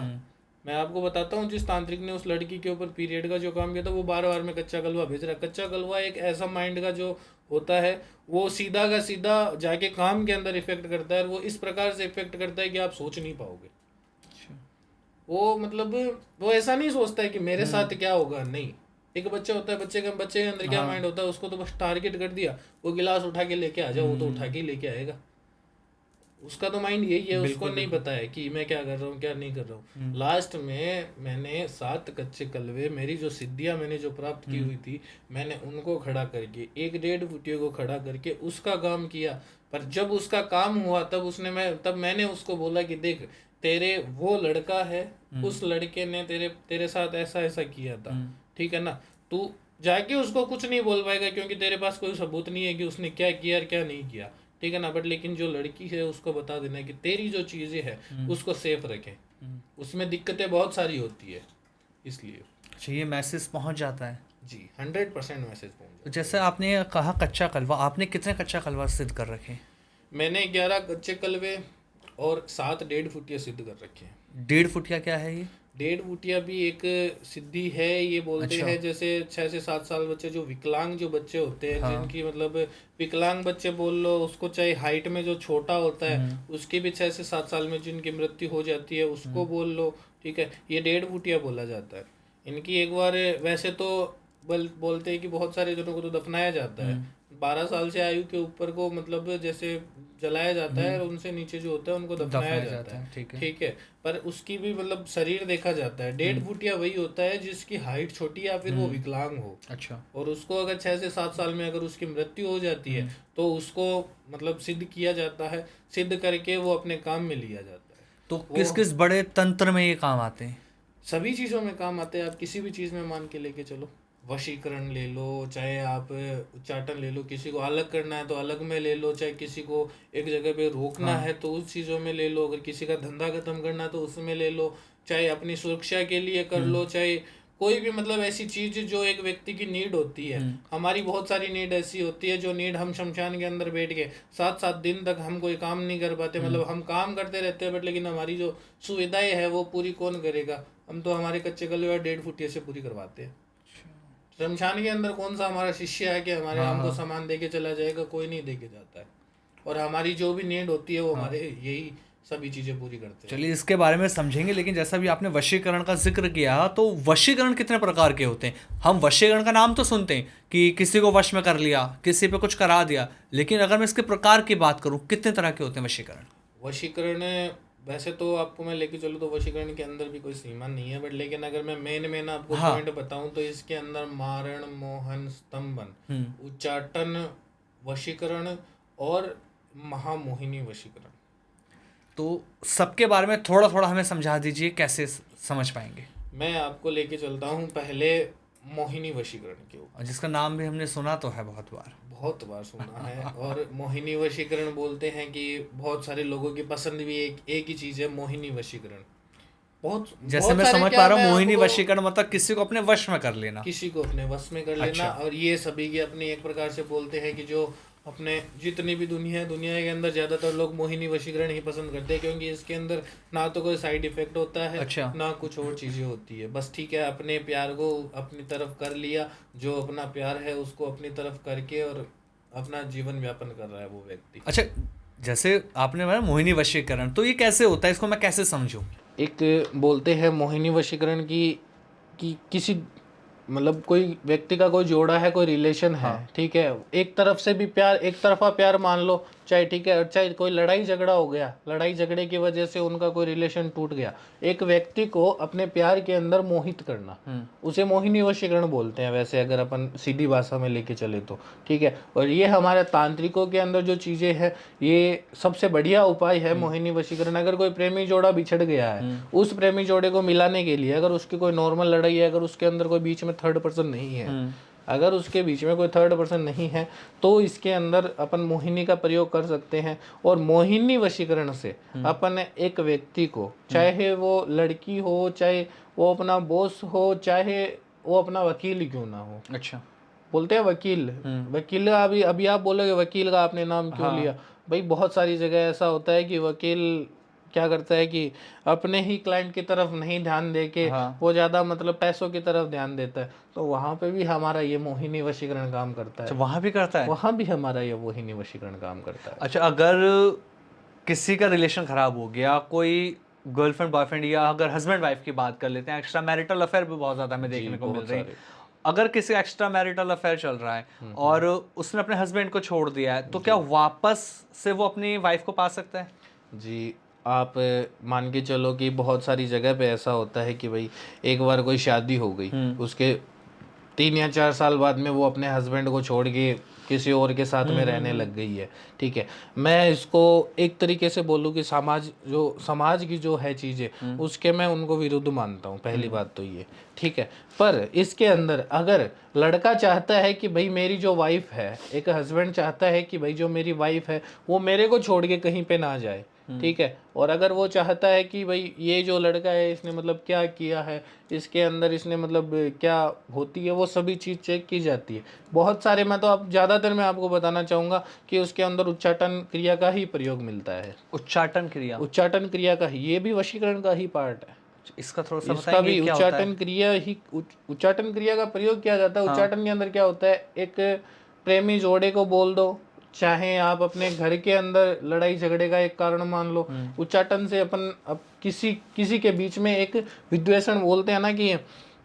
मैं आपको बताता हूँ, जिस तांत्रिक ने उस लड़की के ऊपर पीरियड का जो काम किया था, वो बार बार में कच्चा कलवा भेज रहा है। कच्चा कलवा एक ऐसा माइंड का जो होता है, वो सीधा का सीधा जाके काम के अंदर इफेक्ट करता है, और वो इस प्रकार से इफेक्ट करता है कि आप सोच नहीं पाओगे। अच्छा। वो मतलब वो ऐसा नहीं सोचता है कि मेरे साथ क्या होगा, नहीं। एक बच्चा होता है, बच्चे के अंदर क्या माइंड होता है, उसको तो बस टारगेट कर दिया, वो गिलास उठा के लेके आ जाओ, वो तो उठा के ही लेके आएगा। उसका तो माइंड यही है, उसको नहीं पता है कि मैं क्या कर रहा हूँ, क्या नहीं कर रहा हूँ। लास्ट में मैंने 7 कच्चे कलवे, मेरी जो सिद्धियां मैंने जो प्राप्त की हुई थी, मैंने उनको खड़ा करके, 1-1.5 फुटिया को खड़ा करके उसका काम किया। पर जब उसका काम हुआ, तब मैंने उसको बोला कि देख, तेरे वो लड़का है, उस लड़के ने तेरे साथ ऐसा ऐसा किया था, ठीक है ना। तू जाके उसको कुछ नहीं बोल पाएगा, क्योंकि तेरे पास कोई सबूत नहीं है कि उसने क्या किया और क्या नहीं किया, ठीक है ना। बट लेकिन जो लड़की है उसको बता देना है कि तेरी जो चीज़ें है उसको सेफ रखें। उसमें दिक्कतें बहुत सारी होती है, इसलिए। अच्छा, ये मैसेज पहुंच जाता है। जी, 100% मैसेज पहुंच तो जाता जैसे आपने कहा कच्चा कलवा, आपने कितने कच्चा कलवा सिद्ध कर रखे? है। मैंने 11 कच्चे कलवे और 7 1.5 फुटिया सिद्ध कर रखे हैं। 1.5 फुटिया क्या है ये? 1.5 फुटिया भी एक सिद्धि है। ये बोलते अच्छा। हैं जैसे 6 से 7 साल बच्चे, जो विकलांग जो बच्चे होते हैं, जिनकी मतलब विकलांग बच्चे बोल लो उसको, चाहे हाइट में जो छोटा होता है उसकी भी 6 से 7 साल में जिनकी मृत्यु हो जाती है उसको बोल लो, ठीक है। ये 1.5 फुटिया बोला जाता है। इनकी एक बार, वैसे तो बोलते हैं कि बहुत सारे जनों को तो दफनाया जाता है, 12 साल से आयु के ऊपर को मतलब जैसे जलाया जाता है, और उनसे नीचे जो होता है उनको दफनाया जाता है, ठीक है। ठीक है। पर उसकी भी मतलब शरीर देखा जाता है। 1.5 फुटिया वही होता है जिसकी हाइट छोटी या फिर वो विकलांग हो। अच्छा। और उसको अगर 6 से 7 साल में अगर उसकी मृत्यु हो जाती है, तो उसको मतलब सिद्ध किया जाता है, सिद्ध करके वो अपने काम में लिया जाता है। तो किस किस बड़े तंत्र में ये काम आते हैं? सभी चीज़ों में काम आते हैं। आप किसी भी चीज़ में मान के लेके चलो, वशीकरण ले लो, चाहे आप उच्चाटन ले लो, किसी को अलग करना है तो अलग में ले लो, चाहे किसी को एक जगह पे रोकना है तो उस चीज़ों में ले लो, अगर किसी का धंधा खत्म करना है तो उसमें ले लो, चाहे अपनी सुरक्षा के लिए कर लो, चाहे कोई भी मतलब ऐसी चीज़ जो एक व्यक्ति की नीड होती है। हमारी बहुत सारी नीड ऐसी होती है, जो नीड हम शमशान के अंदर बैठ के 7-7 दिन तक हम कोई काम नहीं कर पाते, मतलब हम काम करते रहते हैं, बट लेकिन हमारी जो सुविधाएं है वो पूरी कौन करेगा। हम तो हमारे कच्चे कलवे 1.5 फुटिया से पूरी करवाते हैं। शमशान के अंदर कौन सा हमारा शिष्य है कि हमारे हमको सामान दे के चला जाएगा, कोई नहीं दे के जाता है। और हमारी जो भी नीड होती है वो हमारे यही सभी चीज़ें पूरी करते हैं। चलिए इसके बारे में समझेंगे, लेकिन जैसा भी आपने वशीकरण का जिक्र किया, तो वशीकरण कितने प्रकार के होते हैं? हम वशीकरण का नाम तो सुनते हैं कि किसी को वश में कर लिया, किसी पे कुछ करा दिया, लेकिन अगर मैं इसके प्रकार की बात करूं, कितने तरह के होते हैं वशीकरण? वशीकरण वैसे तो आपको मैं लेके चलूँ तो वशीकरण के अंदर भी कोई सीमा नहीं है, बट लेकिन अगर मैं मेन आपको पॉइंट बताऊं तो इसके अंदर मारण, मोहन, स्तंभन, उच्चाटन, वशीकरण और महामोहिनी वशीकरण। तो सबके बारे में थोड़ा थोड़ा हमें समझा दीजिए, कैसे समझ पाएंगे? मैं आपको लेके चलता हूँ पहले मोहिनी वशीकरण के ऊपर, जिसका नाम भी हमने सुना तो है बहुत बार सुना है। और मोहिनी वशीकरण बोलते हैं कि बहुत सारे लोगों की पसंद भी एक ही चीज़ है, मोहिनी वशीकरण। जैसे मैं समझ पा रहा हूँ, मोहिनी वशीकरण मतलब किसी को अपने वश में कर लेना, किसी को अपने वश में कर लेना। और ये सभी की अपनी एक प्रकार से बोलते हैं कि जो अपने जितनी भी दुनिया के अंदर ज़्यादातर लोग मोहिनी वशीकरण ही पसंद करते हैं, क्योंकि इसके अंदर ना तो कोई साइड इफेक्ट होता है, ना कुछ और चीज़ें होती है। बस ठीक है, अपने प्यार को अपनी तरफ कर लिया, जो अपना प्यार है उसको अपनी तरफ करके और अपना जीवन व्यापन कर रहा है वो व्यक्ति। अच्छा, जैसे आपने बताया मोहिनी वशीकरण, तो ये कैसे होता है, इसको मैं कैसे समझूं? एक बोलते हैं मोहिनी वशीकरण की कि किसी मतलब कोई व्यक्ति का कोई जोड़ा है, कोई रिलेशन है, ठीक है, एक तरफ से भी प्यार, एक तरफा प्यार मान लो, चाहे ठीक है, चाहे कोई लड़ाई झगड़ा हो गया, लड़ाई झगड़े की वजह से उनका कोई रिलेशन टूट गया, एक व्यक्ति को अपने प्यार के अंदर मोहित करना, उसे मोहिनी वशीकरण बोलते हैं, वैसे अगर अपन सीधी भाषा में लेके चले तो, ठीक है। और ये हमारे तांत्रिकों के अंदर जो चीज़ें हैं, ये सबसे बढ़िया उपाय है मोहिनी वशीकरण। अगर कोई प्रेमी जोड़ा बिछड़ गया है, उस प्रेमी जोड़े को मिलाने के लिए अगर उसकी कोई नॉर्मल लड़ाई है, अगर उसके अंदर कोई बीच में थर्ड पर्सन नहीं है, अगर उसके बीच में कोई थर्ड पर्सन नहीं है तो इसके अंदर अपन मोहिनी का प्रयोग कर सकते हैं। और मोहिनी वशीकरण से अपन एक व्यक्ति को, चाहे वो लड़की हो, चाहे वो अपना बॉस हो, चाहे वो अपना वकील ही क्यों ना हो, अच्छा। बोलते हैं वकील, वकील का अभी अभी आप बोलोगे वकील का आपने नाम क्यों लिया, भाई बहुत सारी जगह ऐसा होता है कि वकील क्या करता है कि अपने ही क्लाइंट की तरफ नहीं ध्यान दे के वो ज़्यादा मतलब पैसों की तरफ ध्यान देता है, तो वहाँ पे भी हमारा ये मोहिनी वशीकरण काम करता है। अच्छा, वहाँ भी करता है? वहाँ भी हमारा ये मोहिनी वशीकरण काम करता है। अच्छा, अगर किसी का रिलेशन खराब हो गया, कोई गर्लफ्रेंड बॉयफ्रेंड, या अगर हस्बैंड वाइफ की बात कर लेते हैं, एक्स्ट्रा मैरिटल अफेयर भी बहुत ज़्यादा हमें देखने को मिल रही है। अगर किसी एक्स्ट्रा मैरिटल अफेयर चल रहा है और उसने अपने हस्बैंड को छोड़ दिया है, तो क्या वापस से वो अपनी वाइफ को पा सकता है? जी, आप मान के चलो कि बहुत सारी जगह पे ऐसा होता है कि भाई एक बार कोई शादी हो गई, उसके 3 या 4 साल बाद में वो अपने हस्बैंड को छोड़ के किसी और के साथ में रहने लग गई है, ठीक है। मैं इसको एक तरीके से बोलूँ कि समाज की जो है चीज़ें, उसके मैं उनको विरुद्ध मानता हूँ, पहली बात तो ये, ठीक है। पर इसके अंदर अगर लड़का चाहता है कि भाई मेरी जो वाइफ है, एक हस्बैंड चाहता है कि भाई जो मेरी वाइफ है वो मेरे को छोड़ के कहीं पे ना जाए, ठीक है। और अगर वो चाहता है कि भाई ये जो लड़का है इसने मतलब क्या किया है, इसके अंदर इसने मतलब क्या होती है, वो सभी चीज़ चेक की जाती है। बहुत सारे, मैं तो आप ज़्यादातर मैं आपको बताना चाहूँगा कि उसके अंदर उच्चाटन क्रिया का ही प्रयोग मिलता है। उच्चाटन क्रिया? उच्चाटन क्रिया का ही, ये भी वशीकरण का ही पार्ट है। इसका थोड़ा सा इसका भी क्या होता है? उच्चाटन क्रिया ही, उच्चाटन क्रिया का प्रयोग किया जाता है। उच्चाटन के अंदर क्या होता है, एक प्रेमी जोड़े को बोल दो, चाहे आप अपने घर के अंदर लड़ाई झगड़े का एक कारण मान लो, उच्चाटन से अपन अब किसी के बीच में एक विद्वेषण बोलते हैं ना, कि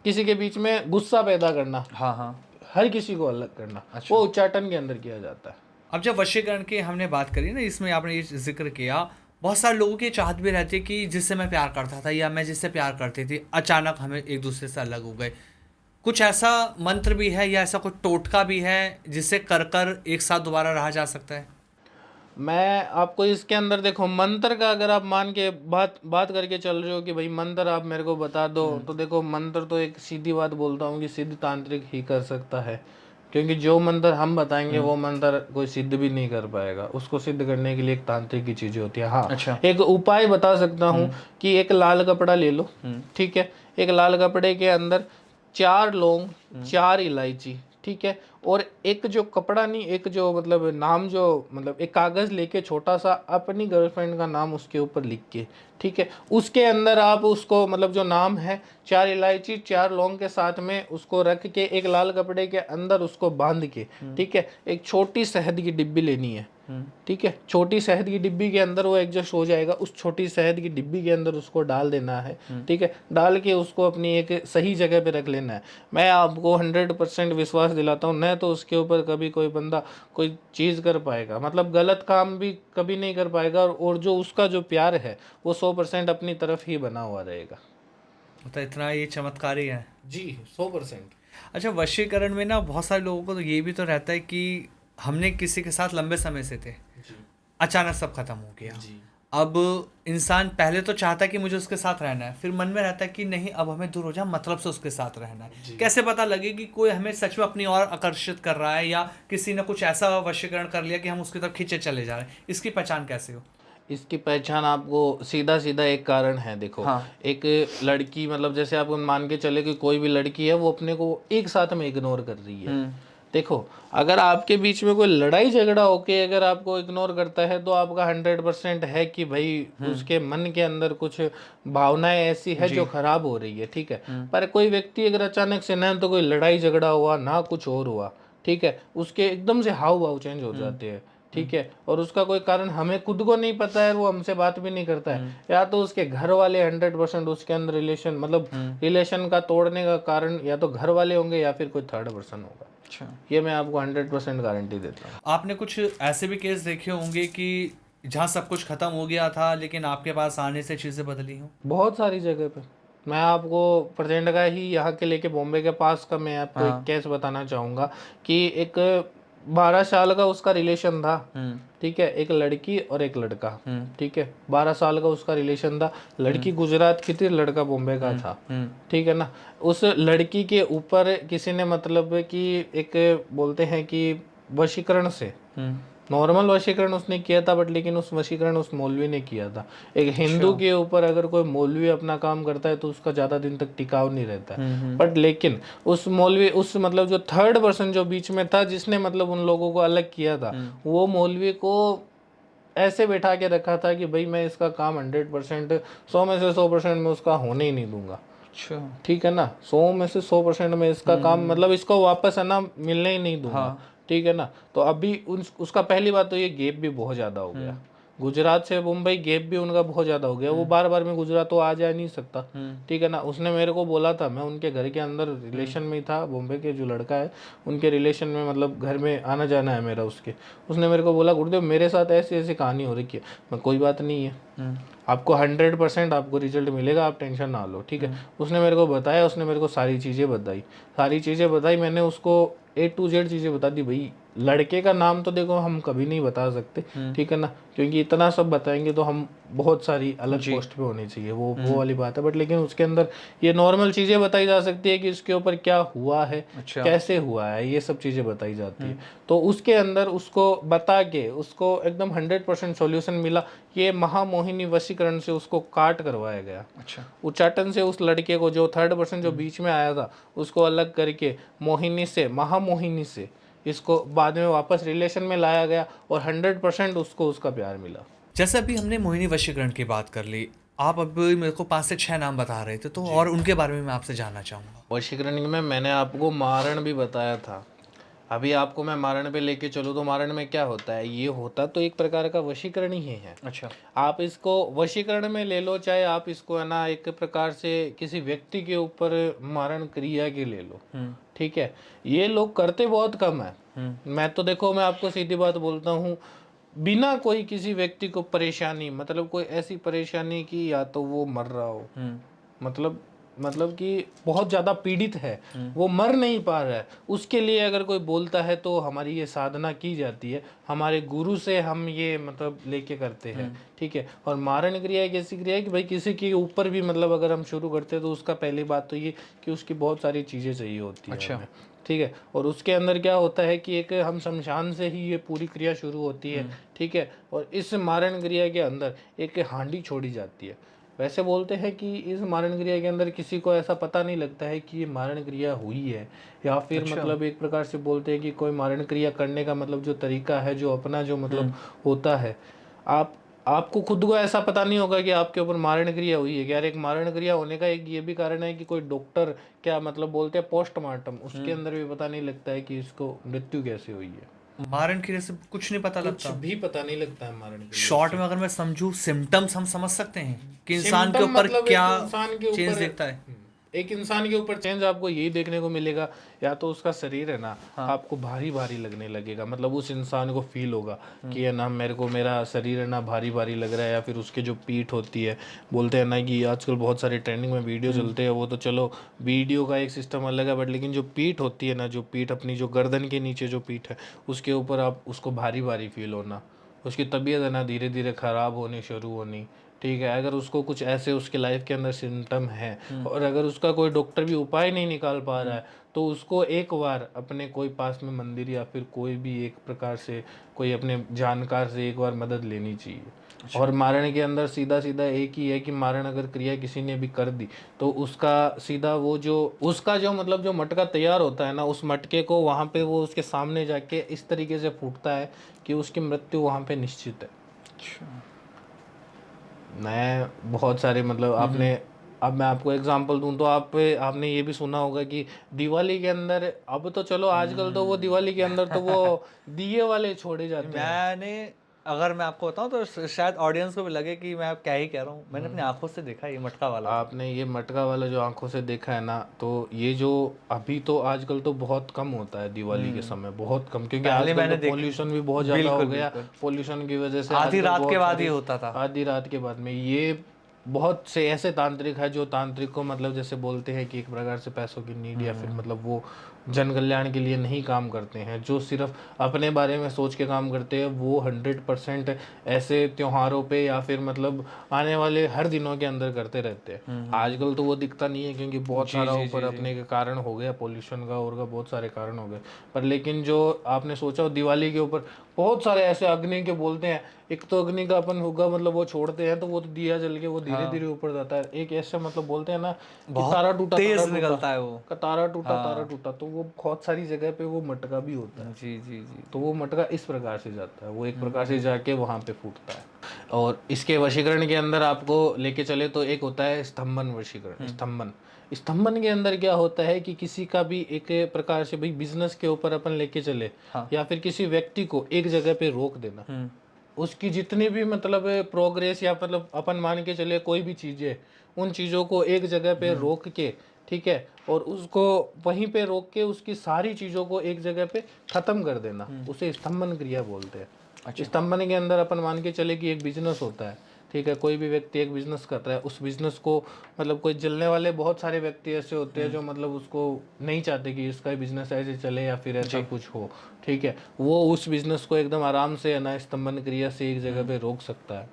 किसी के बीच में गुस्सा पैदा करना, हाँ, हर किसी को अलग करना, अच्छा। वो उच्चाटन के अंदर किया जाता है। अब जब वशीकरण की हमने बात करी ना, इसमें आपने ये जिक्र किया, बहुत सारे लोगों की चाहत भी रहती है कि जिससे मैं प्यार करता था या मैं जिससे प्यार करती थी, अचानक हमें एक दूसरे से अलग हो गए। कुछ ऐसा मंत्र भी है या ऐसा कुछ टोटका भी है जिससे कर कर एक साथ दोबारा रहा जा सकता है? मैं आपको इसके अंदर देखो, मंत्र का अगर आप मान के बात करके चल रहे हो कि भाई मंत्र आप मेरे को बता दो, तो देखो मंत्र तो एक सीधी बात बोलता हूँ कि सिद्ध तांत्रिक ही कर सकता है, क्योंकि जो मंत्र हम बताएंगे वो मंत्र कोई सिद्ध भी नहीं कर पाएगा। उसको सिद्ध करने के लिए एक तांत्रिक की चीजें होती है। हाँ, अच्छा। एक उपाय बता सकता हूँ कि एक लाल कपड़ा ले लो, ठीक है। एक लाल कपड़े के अंदर 4 लौंग, 4 इलायची, ठीक है। और एक जो कपड़ा नहीं, एक जो मतलब नाम, जो मतलब एक कागज लेके छोटा सा अपनी गर्लफ्रेंड का नाम उसके ऊपर लिख के, ठीक है, उसके अंदर आप उसको मतलब जो नाम है 4 इलायची 4 लौंग के साथ में उसको रख के एक लाल कपड़े के अंदर उसको बांध के, ठीक है, एक छोटी शहद की डिब्बी लेनी है, ठीक है। छोटी शहद की डिब्बी के अंदर वो एडजस्ट हो जाएगा, उस छोटी शहद की डिब्बी के अंदर उसको डाल देना है, ठीक है। डाल के उसको अपनी एक सही जगह पे रख लेना है। मैं आपको 100% विश्वास दिलाता हूँ, न तो उसके ऊपर कभी कोई बंदा कोई चीज़ कर पाएगा, मतलब गलत काम भी कभी नहीं कर पाएगा, और जो उसका जो प्यार है वो 100% अपनी तरफ ही बना हुआ रहेगा। तो इतना ये चमत्कारी है जी, 100%। अच्छा, वशीकरण में ना बहुत सारे लोगों को तो ये भी तो रहता है कि हमने किसी के साथ लंबे समय से थे, अचानक सब खत्म हो गया। अब इंसान पहले तो चाहता है कि मुझे उसके साथ रहना है, फिर मन में रहता है कि नहीं अब हमें दूर हो जाए, मतलब से उसके साथ रहना है। कैसे पता लगे कि कोई हमें सच में अपनी ओर आकर्षित कर रहा है या किसी ने कुछ ऐसा वशीकरण कर लिया कि हम उसकी तरफ खींचे चले जा रहे हैं? इसकी पहचान कैसे हो? इसकी पहचान आपको सीधा सीधा एक कारण है, देखो। एक लड़की, मतलब जैसे आप मान के चले कि कोई भी लड़की है वो अपने को एक साथ में इग्नोर कर रही है। देखो, अगर आपके बीच में कोई लड़ाई झगड़ा होके अगर आपको इग्नोर करता है तो आपका 100% है कि भाई उसके मन के अंदर कुछ भावनाएं ऐसी है जो खराब हो रही है, ठीक है। पर कोई व्यक्ति अगर अचानक से, ना तो कोई लड़ाई झगड़ा हुआ ना कुछ और हुआ, ठीक है, उसके एकदम से हाव भाव चेंज हो जाते हैं, ठीक है, और उसका कोई कारण हमें खुद को नहीं पता है, वो हमसे बात भी नहीं करता है, या तो उसके घर वाले 100% उसके अंदर रिलेशन, मतलब रिलेशन का तोड़ने का कारण या तो घर वाले होंगे या फिर कोई थर्ड पर्सन होगा। अच्छा, ये मैं आपको 100% गारंटी देता हूँ। आपने कुछ ऐसे भी केस देखे होंगे कि जहाँ सब कुछ खत्म हो गया था लेकिन आपके पास आने से चीज़ें बदली हों? बहुत सारी जगह पे, मैं आपको प्रेजेंट का ही यहाँ के लेके बॉम्बे के पास का मैं आपको एक केस बताना चाहूँगा कि एक 12 साल का उसका रिलेशन था, ठीक है, एक लड़की और एक लड़का, ठीक है, 12 साल का उसका रिलेशन था। लड़की गुजरात की थी, लड़का बॉम्बे का था, ठीक है ना। उस लड़की के ऊपर किसी ने मतलब कि एक बोलते हैं कि वशीकरण से, नॉर्मल वशीकरण उसने किया था, बट लेकिन उस वशीकरण उस मौलवी ने किया था। एक हिंदू के ऊपर अगर कोई मौलवी अपना काम करता है तो उसका ज़्यादा दिन तक टिकाव नहीं रहता है। बट लेकिन उस मौलवी, उस मतलब जो थर्ड पर्सन जो बीच में था, जिसने मतलब उन लोगों को अलग किया था, वो मौलवी को ऐसे बैठा के रखा था कि भाई मैं इसका काम 100%, 100 में से 100% में उसका होने ही नहीं दूंगा। अच्छा। ठीक है ना, 100 में से 100% में इसका काम मतलब इसको वापस है ना मिलने ही नहीं दूंगा। हाँ। ठीक है ना। तो अभी उसका पहली बात तो ये गैप भी बहुत ज़्यादा हो गया, गुजरात से मुंबई गैप भी उनका बहुत ज़्यादा हो गया। वो बार बार में गुजरात तो आ जा नहीं सकता। ठीक है ना। उसने मेरे को बोला था, मैं उनके घर के अंदर रिलेशन में ही था, बॉम्बे के जो लड़का है उनके रिलेशन में, मतलब घर में आना जाना है मेरा उसके। उसने मेरे को बोला, गुरुदेव मेरे साथ ऐसी ऐसी कहानी हो रही है। मैं, कोई बात नहीं है, आपको 100% आपको रिजल्ट मिलेगा, आप टेंशन ना लो। ठीक है। उसने मेरे को बताया, उसने मेरे को सारी चीज़ें बताई, सारी चीज़ें बताई। मैंने उसको A to Z चीज़ें बता दी। भाई लड़के का नाम तो देखो हम कभी नहीं बता सकते, ठीक है ना, क्योंकि इतना सब बताएंगे तो हम बहुत सारी अलग पोस्ट पे होनी चाहिए, वो वाली बात है। बट लेकिन उसके अंदर ये नॉर्मल चीज़ें बताई जा सकती है कि इसके ऊपर क्या हुआ है, अच्छा। कैसे हुआ है, ये सब चीज़ें बताई जाती है। तो उसके अंदर उसको बता के उसको एकदम 100% सॉल्यूशन मिला। ये महामोहिनी वशीकरण से उसको काट करवाया गया। अच्छा। उच्चाटन से उस लड़के को, जो थर्ड पर्सन जो बीच में आया था, उसको अलग करके मोहिनी से, महामोहिनी से इसको बाद में वापस रिलेशन में लाया गया और 100% उसको उसका प्यार मिला। जैसे अभी हमने मोहिनी वशीकरण की बात कर ली, आप अभी मेरे को 5 से 6 नाम बता रहे थे, तो जी। और उनके बारे में मैं आपसे जानना चाहूँगा। वशीकरण में मैंने आपको मारण भी बताया था। अभी आपको मैं मारण पे लेके चलूँ तो मारण में क्या होता है, ये होता तो एक प्रकार का वशीकरण ही है। अच्छा। आप इसको वशीकरण में ले लो, चाहे आप इसको है ना एक प्रकार से किसी व्यक्ति के ऊपर मारण क्रिया के ले लो, ठीक है, ये लोग करते बहुत कम है। मैं तो देखो, मैं आपको सीधी बात बोलता हूँ, बिना कोई किसी व्यक्ति को परेशानी, मतलब कोई ऐसी परेशानी की या तो वो मर रहा हो, मतलब कि बहुत ज़्यादा पीड़ित है, वो मर नहीं पा रहा है, उसके लिए अगर कोई बोलता है तो हमारी ये साधना की जाती है, हमारे गुरु से हम ये मतलब लेके करते हैं। ठीक है। और मारण क्रिया एक ऐसी क्रिया है कि भाई किसी के ऊपर भी मतलब अगर हम शुरू करते हैं तो उसका पहली बात तो ये कि उसकी बहुत सारी चीज़ें चाहिए होती है अच्छा। हमें। ठीक है। और उसके अंदर क्या होता है कि एक हम शमशान से ही ये पूरी क्रिया शुरू होती है। ठीक है। और इस मारण क्रिया के अंदर एक हांडी छोड़ी जाती है। वैसे बोलते हैं कि इस मारण क्रिया के अंदर किसी को ऐसा पता नहीं लगता है कि ये मारण क्रिया हुई है, या फिर अच्छा। मतलब एक प्रकार से बोलते हैं कि कोई मारण क्रिया करने का मतलब जो तरीका है, जो अपना जो मतलब होता है, आप आपको खुद को ऐसा पता नहीं होगा कि आपके ऊपर मारण क्रिया हुई है। यार एक मारण क्रिया होने का एक ये भी कारण है कि कोई डॉक्टर क्या मतलब बोलते हैं पोस्टमार्टम, उसके अंदर भी पता नहीं लगता है कि इसको मृत्यु कैसे हुई है। मारण क्रिया से कुछ नहीं पता कुछ लगता। भी पता नहीं लगता है मारण क्रिया शॉर्ट से। में अगर मैं समझूं, सिम्टम्स हम समझ सकते हैं कि इंसान के सिम्टम ऊपर मतलब क्या एक इंसान के चेंज ऊपर, दिखता है। एक इंसान के ऊपर चेंज आपको यही देखने को मिलेगा, या तो उसका शरीर है ना आपको भारी भारी लगने लगेगा, मतलब उस इंसान को फील होगा कि है ना मेरे को मेरा शरीर है ना भारी भारी लग रहा है। या फिर उसके जो पीठ होती है, बोलते हैं ना कि आजकल बहुत सारे ट्रेंडिंग में वीडियो चलते हैं, वो तो चलो वीडियो का एक सिस्टम अलग है, बट लेकिन जो पीठ होती है ना, जो पीठ अपनी जो गर्दन के नीचे जो पीठ है, उसके ऊपर आप उसको भारी भारी फील होना, उसकी तबीयत है ना धीरे धीरे ख़राब होनी शुरू होनी। ठीक है। अगर उसको कुछ ऐसे उसके लाइफ के अंदर सिम्टम है और अगर उसका कोई डॉक्टर भी उपाय नहीं निकाल पा रहा है, तो उसको एक बार अपने कोई पास में मंदिर या फिर कोई भी एक प्रकार से कोई अपने जानकार से एक बार मदद लेनी चाहिए। और मारण के अंदर सीधा सीधा एक ही है कि मारण अगर क्रिया किसी ने भी कर दी तो उसका सीधा वो जो उसका जो मतलब जो मटका तैयार होता है ना, उस मटके को वहाँ पे वो उसके सामने जाके इस तरीके से फूटता है कि उसकी मृत्यु वहाँ पे निश्चित है। मैं बहुत सारे मतलब आपने, अब मैं आपको एग्जांपल दूं तो आपने ये भी सुना होगा कि दिवाली के अंदर, अब तो चलो आजकल तो वो दिवाली के अंदर तो वो दिए वाले छोड़े जाते हैं। मैंने, अगर मैं आपको बताऊं तो शायद ऑडियंस को भी लगे कि मैं क्या ही कह रहा हूँ, मैंने अपनी आंखों से देखा ये मटका वाला तो। आपने ये मटका वाला जो आंखों से देखा है ना, तो ये जो अभी तो आजकल तो बहुत कम होता है दिवाली के समय, बहुत कम, क्योंकि पहले आजकल मैंने तो देखा। पॉल्यूशन भी बहुत ज़्यादा हो बिल्कुल गया। बिल्कुल। पॉल्यूशन की वजह से आधी आजकल रात के बहुत बाद ही सारी, होता था। आधी रात के बाद में ये बहुत से ऐसे तांत्रिक है जो तांत्रिक को मतलब जैसे बोलते हैं कि एक प्रकार से पैसों की नीड या फिर मतलब वो जन कल्याण के लिए नहीं काम करते हैं, जो सिर्फ अपने बारे में सोच के काम करते हैं, वो 100% ऐसे त्योहारों पे या फिर मतलब आने वाले हर दिनों के अंदर करते रहते हैं। आजकल तो वो दिखता नहीं है, क्योंकि बहुत जी सारा जी ऊपर जी जी अपने के कारण हो गया, पोल्यूशन का और का बहुत सारे कारण हो गए। पर लेकिन जो आपने सोचा हो, दिवाली के ऊपर बहुत सारे ऐसे अग्नि के बोलते हैं, एक तो अग्नि का अपन होगा मतलब वो छोड़ते हैं तो वो तो दिया जल के वो धीरे धीरे हाँ, ऊपर जाता है। एक ऐसा मतलब बोलते हैं ना कि बहुत तारा टूटा, तारा तेज टूटा निकलता है वो। का, तारा टूटा, तारा हाँ, टूटा, तो वो बहुत सारी जगह पे वो मटका भी होता है। जी जी जी तो जी। वो मटका इस प्रकार से जाता है, वो एक प्रकार से हम्म। जाके वहां पे फूटता है। और इसके वशीकरण के अंदर आपको लेके चले तो एक होता है स्तंभन वशीकरण। हम्म। स्तंभन, स्तंभन के अंदर क्या होता है कि किसी का भी एक प्रकार से भाई बिजनेस के ऊपर अपन लेके चले, हाँ। या फिर किसी व्यक्ति को एक जगह पे रोक देना, हम्म। उसकी जितनी भी मतलब प्रोग्रेस या मतलब अपन मान के चले कोई भी चीज़ें, उन चीज़ों को एक जगह पे रोक के, ठीक है, और उसको वहीं पे रोक के उसकी सारी चीज़ों को एक जगह पे ख़त्म कर देना, उसे स्तंभन क्रिया बोलते हैं। अच्छा। स्तंभन के अंदर अपन मान के चले कि एक बिजनेस होता है, ठीक है, कोई भी व्यक्ति एक बिजनेस कर रहा है, उस बिजनेस को मतलब कोई जलने वाले बहुत सारे व्यक्ति ऐसे होते हैं जो मतलब उसको नहीं चाहते कि इसका बिजनेस ऐसे चले या फिर ऐसा जी। कुछ हो, ठीक है, वो उस बिजनेस को एकदम आराम से है ना स्तंभन क्रिया से एक जगह पे रोक सकता है।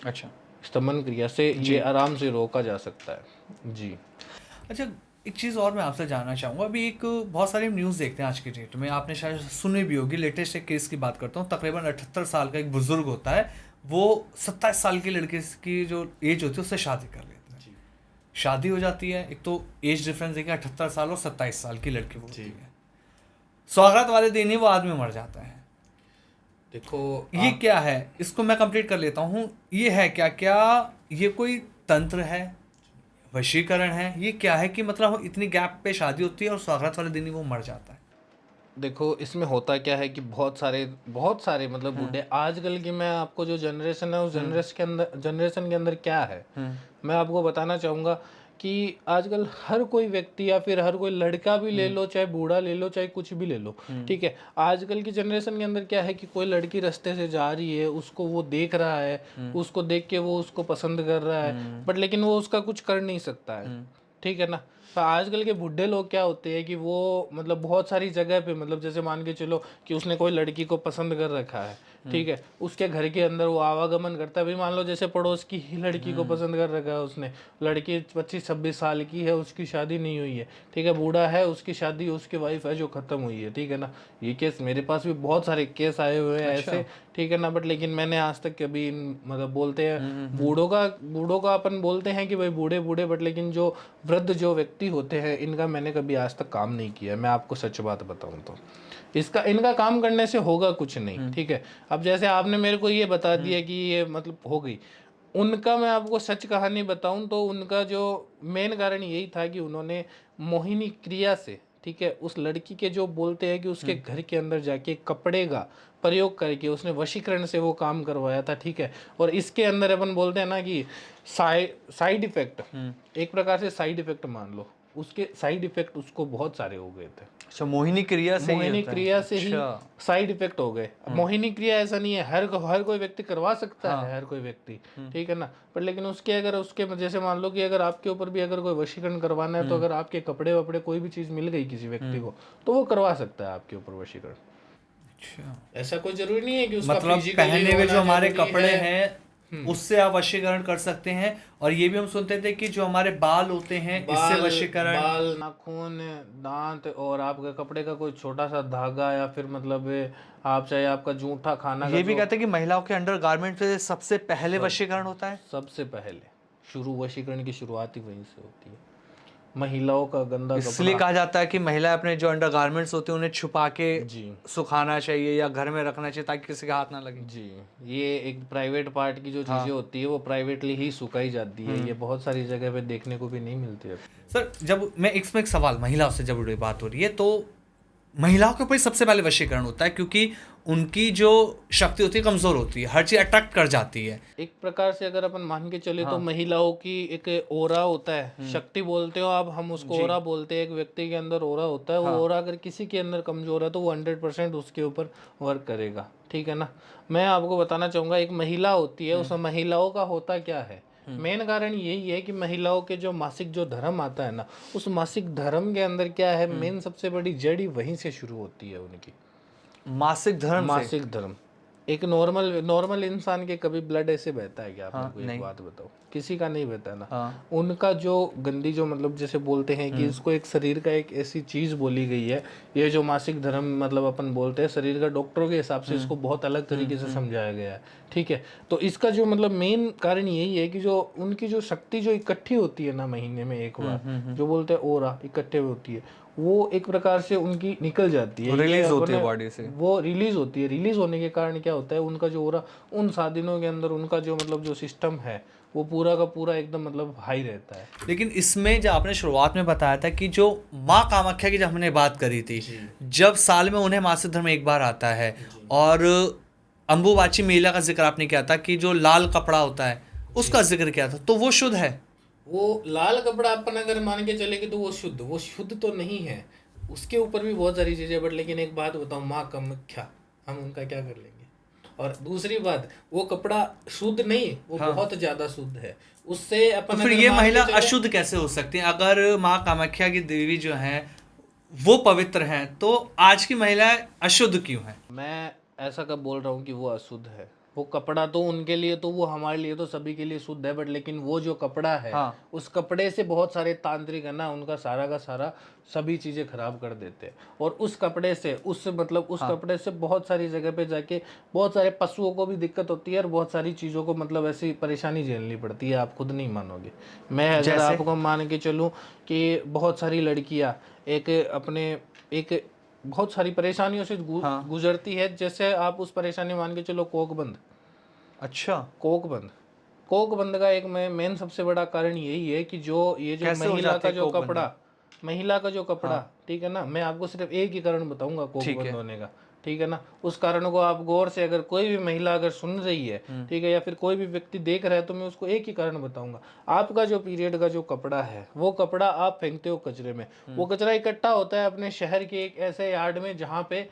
अच्छा। स्तंभन क्रिया से ये जी। आराम से रोका जा सकता है जी। अच्छा, एक चीज़ और मैं आपसे जानना चाहूँगा। अभी एक बहुत सारी न्यूज़ देखते हैं आज की डेट में, आपने शायद सुनी भी होगी। लेटेस्ट एक केस की बात करता हूँ। तकरीबन 78 साल का एक बुजुर्ग होता है, वो 27 साल की लड़की की जो एज होती है उससे शादी कर लेता है। जी शादी हो जाती है, एक तो एज डिफरेंस देखिए, 78 साल और 27 साल की लड़की वो होती जी। है। सौगात वाले दिन ही वो आदमी मर जाता है। देखो ये क्या है, इसको मैं कंप्लीट कर लेता हूँ। ये है क्या, क्या ये कोई तंत्र है, वशीकरण है, ये क्या है कि मतलब इतनी गैप पे शादी होती है और सौगात वाले दिन ही वो मर जाता है? देखो इसमें होता क्या है कि बहुत सारे मतलब हम्म। बूढ़े आजकल की, मैं आपको जो जनरेशन है उस जनरेशन के अंदर क्या है, हम्म। मैं आपको बताना चाहूँगा कि आजकल हर कोई व्यक्ति या फिर हर कोई लड़का भी ले लो, चाहे बूढ़ा ले लो, चाहे कुछ भी ले लो, ठीक है, आजकल की जनरेशन के अंदर क्या है कि कोई लड़की रास्ते से जा रही है, उसको वो देख रहा है, उसको देख के वो उसको पसंद कर रहा है, बट लेकिन वो उसका कुछ कर नहीं सकता है, ठीक है ना। तो आजकल के बुढ़े लोग क्या होते हैं कि वो मतलब बहुत सारी जगह पे मतलब जैसे मान के चलो कि उसने कोई लड़की को पसंद कर रखा है, ठीक है, उसके घर के अंदर वो आवागमन करता है। भाई मान लो जैसे पड़ोस की ही लड़की को पसंद कर रखा है उसने, लड़की 25-26 साल की है, उसकी शादी नहीं हुई है, ठीक है, बूढ़ा है, उसकी शादी उसकी वाइफ है जो खत्म हुई है, ठीक है ना। ये केस मेरे पास भी बहुत सारे केस आए हुए हैं अच्छा। ऐसे, ठीक है ना, बट लेकिन मैंने आज तक कभी मतलब बोलते हैं बूढ़ों का अपन बोलते हैं कि भाई बूढ़े बूढ़े, बट लेकिन जो वृद्ध जो व्यक्ति होते हैं इनका मैंने कभी आज तक काम नहीं किया, मैं आपको सच बात बताऊं तो इसका इनका काम करने से होगा कुछ नहीं, ठीक है। अब जैसे आपने मेरे को ये बता दिया कि ये मतलब हो गई, उनका मैं आपको सच कहानी बताऊं तो उनका जो मेन कारण यही था कि उन्होंने मोहिनी क्रिया से, ठीक है, उस लड़की के जो बोलते हैं कि उसके घर के अंदर जाके कपड़े का प्रयोग करके उसने वशीकरण से वो काम करवाया था, ठीक है। और इसके अंदर अपन बोलते हैं ना कि साइड इफेक्ट, एक प्रकार से साइड इफेक्ट मान लो, उसके साइड इफेक्ट उसको बहुत सारे हो गए थे। अच्छा, मोहिनी क्रिया से ही मोहिनी होता है? क्रिया से ही अच्छा। साइड इफेक्ट हो गए। अब मोहिनी क्रिया ऐसा नहीं है हर कोई व्यक्ति करवा सकता है, हाँ। हर कोई व्यक्ति, ठीक है ना, पर लेकिन उसके अगर उसके जैसे मान लो कि अगर आपके ऊपर भी अगर कोई वशीकरण करवाना है, तो अगर आपके कपड़े वपड़े कोई भी चीज मिल गई किसी व्यक्ति को, तो वो करवा सकता है आपके ऊपर वशीकरण। अच्छा, ऐसा कोई जरूरी नहीं है कि उसका मतलब फिजिकली पहने हुए जो होना हमारे जरूरी कपड़े है। हैं उससे आप वशीकरण कर सकते हैं। और ये भी हम सुनते थे कि जो हमारे बाल होते हैं इससे बाल वशीकरण। बाल नाखून, दांत, और आपके कपड़े का कोई छोटा सा धागा, या फिर मतलब आप चाहे आपका जूठा खाना का ये भी जो कहते हैं कि महिलाओं के अंडर गारमेंट से सबसे पहले वशीकरण होता है। सबसे पहले वशीकरण की शुरुआत ही वहीं से होती है। महिलाओं का गंदा इसलिए कपड़ा। कहा जाता है कि महिला अपने जो अंडर गारमेंट्स होते हैं उन्हें छुपा के जी सुखाना चाहिए या घर में रखना चाहिए ताकि किसी के हाथ ना लगे। जी, ये एक प्राइवेट पार्ट की जो चीज़ें हाँ। होती है वो प्राइवेटली ही सुखाई जाती है, ये बहुत सारी जगह पे देखने को भी नहीं मिलती है। सर, जब मैं इसमें एक सवाल, महिलाओं से जब जुड़ी बात हो रही है तो महिलाओं के ऊपर ही सबसे पहले वशीकरण होता है, क्योंकि उनकी जो शक्ति होती है कमजोर होती है, हर चीज अट्रैक्ट कर जाती है। एक प्रकार से अगर अपन मान के चले तो हाँ। महिलाओं की एक ओरा होता है, शक्ति बोलते हो आप, हम उसको जी। ओरा बोलते हैं। एक व्यक्ति के अंदर ओरा होता है, वो हाँ। ओरा अगर किसी के अंदर कमजोर है तो वो 100% उसके ऊपर वर्क करेगा, ठीक है ना। मैं आपको बताना चाहूंगा, एक महिला होती है, उस महिलाओं का होता क्या है मेन कारण यही है कि महिलाओं के जो मासिक जो धर्म आता है ना, उस मासिक धर्म के अंदर क्या है, मेन सबसे बड़ी जड़ी वहीं से शुरू होती है उनकी। मासिक धर्म से? मासिक धर्म, एक नॉर्मल नॉर्मल इंसान के कभी ब्लड ऐसे बहता है क्या? आप मेरे को एक नहीं। बात बताओ, किसी का नहीं बहता ना। हाँ। उनका जो गंदी जो मतलब जैसे बोलते हैं कि इसको एक शरीर का एक ऐसी चीज बोली गई है, ये जो मासिक धर्म मतलब अपन बोलते हैं शरीर का, डॉक्टरों के हिसाब से इसको बहुत अलग तरीके से समझाया गया है, ठीक है। तो इसका जो मतलब मेन कारण यही है कि जो उनकी जो शक्ति जो इकट्ठी होती है ना महीने में एक बार, जो बोलते हैं ओरा इकट्ठे होती है, वो एक प्रकार से उनकी निकल जाती है, रिलीज होती है अपने बॉडी से। वो रिलीज होती है। रिलीज होने के कारण क्या होता है, उनका जो ओरा उन 7 दिनों के अंदर उनका जो मतलब जो सिस्टम है वो पूरा का पूरा एकदम मतलब हाई रहता है। लेकिन इसमें जो आपने शुरुआत में बताया था कि जो माँ कामाख्या की जब हमने बात करी थी, जब साल में उन्हें मासिक धर्म एक बार आता है, और अंबुबाची मेला का जिक्र आपने किया था कि जो लाल कपड़ा होता है उसका जिक्र किया था, तो वो शुद्ध है? वो लाल कपड़ा अपन अगर मान के चले कि तो वो शुद्ध तो नहीं है, उसके ऊपर भी बहुत सारी चीजें। बट लेकिन एक बात बताऊं, माँ कामाख्या, हम उनका क्या कर लेंगे? और दूसरी बात, वो कपड़ा शुद्ध नहीं, वो बहुत ज्यादा शुद्ध है, उससे अपन तो फिर अगर ये मान के महिला चले- अशुद्ध कैसे हो सकती है? अगर माँ कामाख्या की देवी जो है वो पवित्र हैं, तो आज की महिलाएं अशुद्ध क्यों हैं? मैं ऐसा कब बोल रहा हूँ कि वो अशुद्ध है? वो कपड़ा तो उनके लिए तो वो हमारे लिए तो सभी के लिए शुद्ध है, बट लेकिन वो जो कपड़ा है, हाँ। उस कपड़े से बहुत सारे तांत्रिक है ना, उनका सारा का सारा सभी चीजें खराब कर देते हैं। और उस कपड़े से उस मतलब उस कपड़े से बहुत सारी जगह पे जाके बहुत सारे पशुओं को भी दिक्कत होती है, और बहुत सारी चीजों को मतलब ऐसी परेशानी झेलनी पड़ती है, आप खुद नहीं मानोगे। मैं अगर जैसे? आपको मान के चलूँ कि बहुत सारी लड़कियां एक अपने एक बहुत सारी परेशानियों से गुजरती है। जैसे आप उस परेशानी मान के चलो कोकबंद। अच्छा। कोकबंद कोकबंद का एक मेन सबसे बड़ा कारण यही है कि जो ये जो कैसे हो महिला जाती का है जो कोकबंधन? कपड़ा, महिला का जो कपड़ा, ठीक है ना, मैं आपको सिर्फ एक ही कारण बताऊंगा ठीक कोकबंद है। होने का, ठीक है ना। उस कारण को आप गौर से, अगर कोई भी महिला अगर सुन रही है, ठीक है, या फिर कोई भी व्यक्ति देख रहा है, तो मैं उसको एक ही कारण बताऊंगा। आपका जो पीरियड का जो कपड़ा है, वो कपड़ा आप फेंकते हो कचरे में, वो कचरा इकट्ठा होता है अपने शहर के एक ऐसे यार्ड में जहाँ पे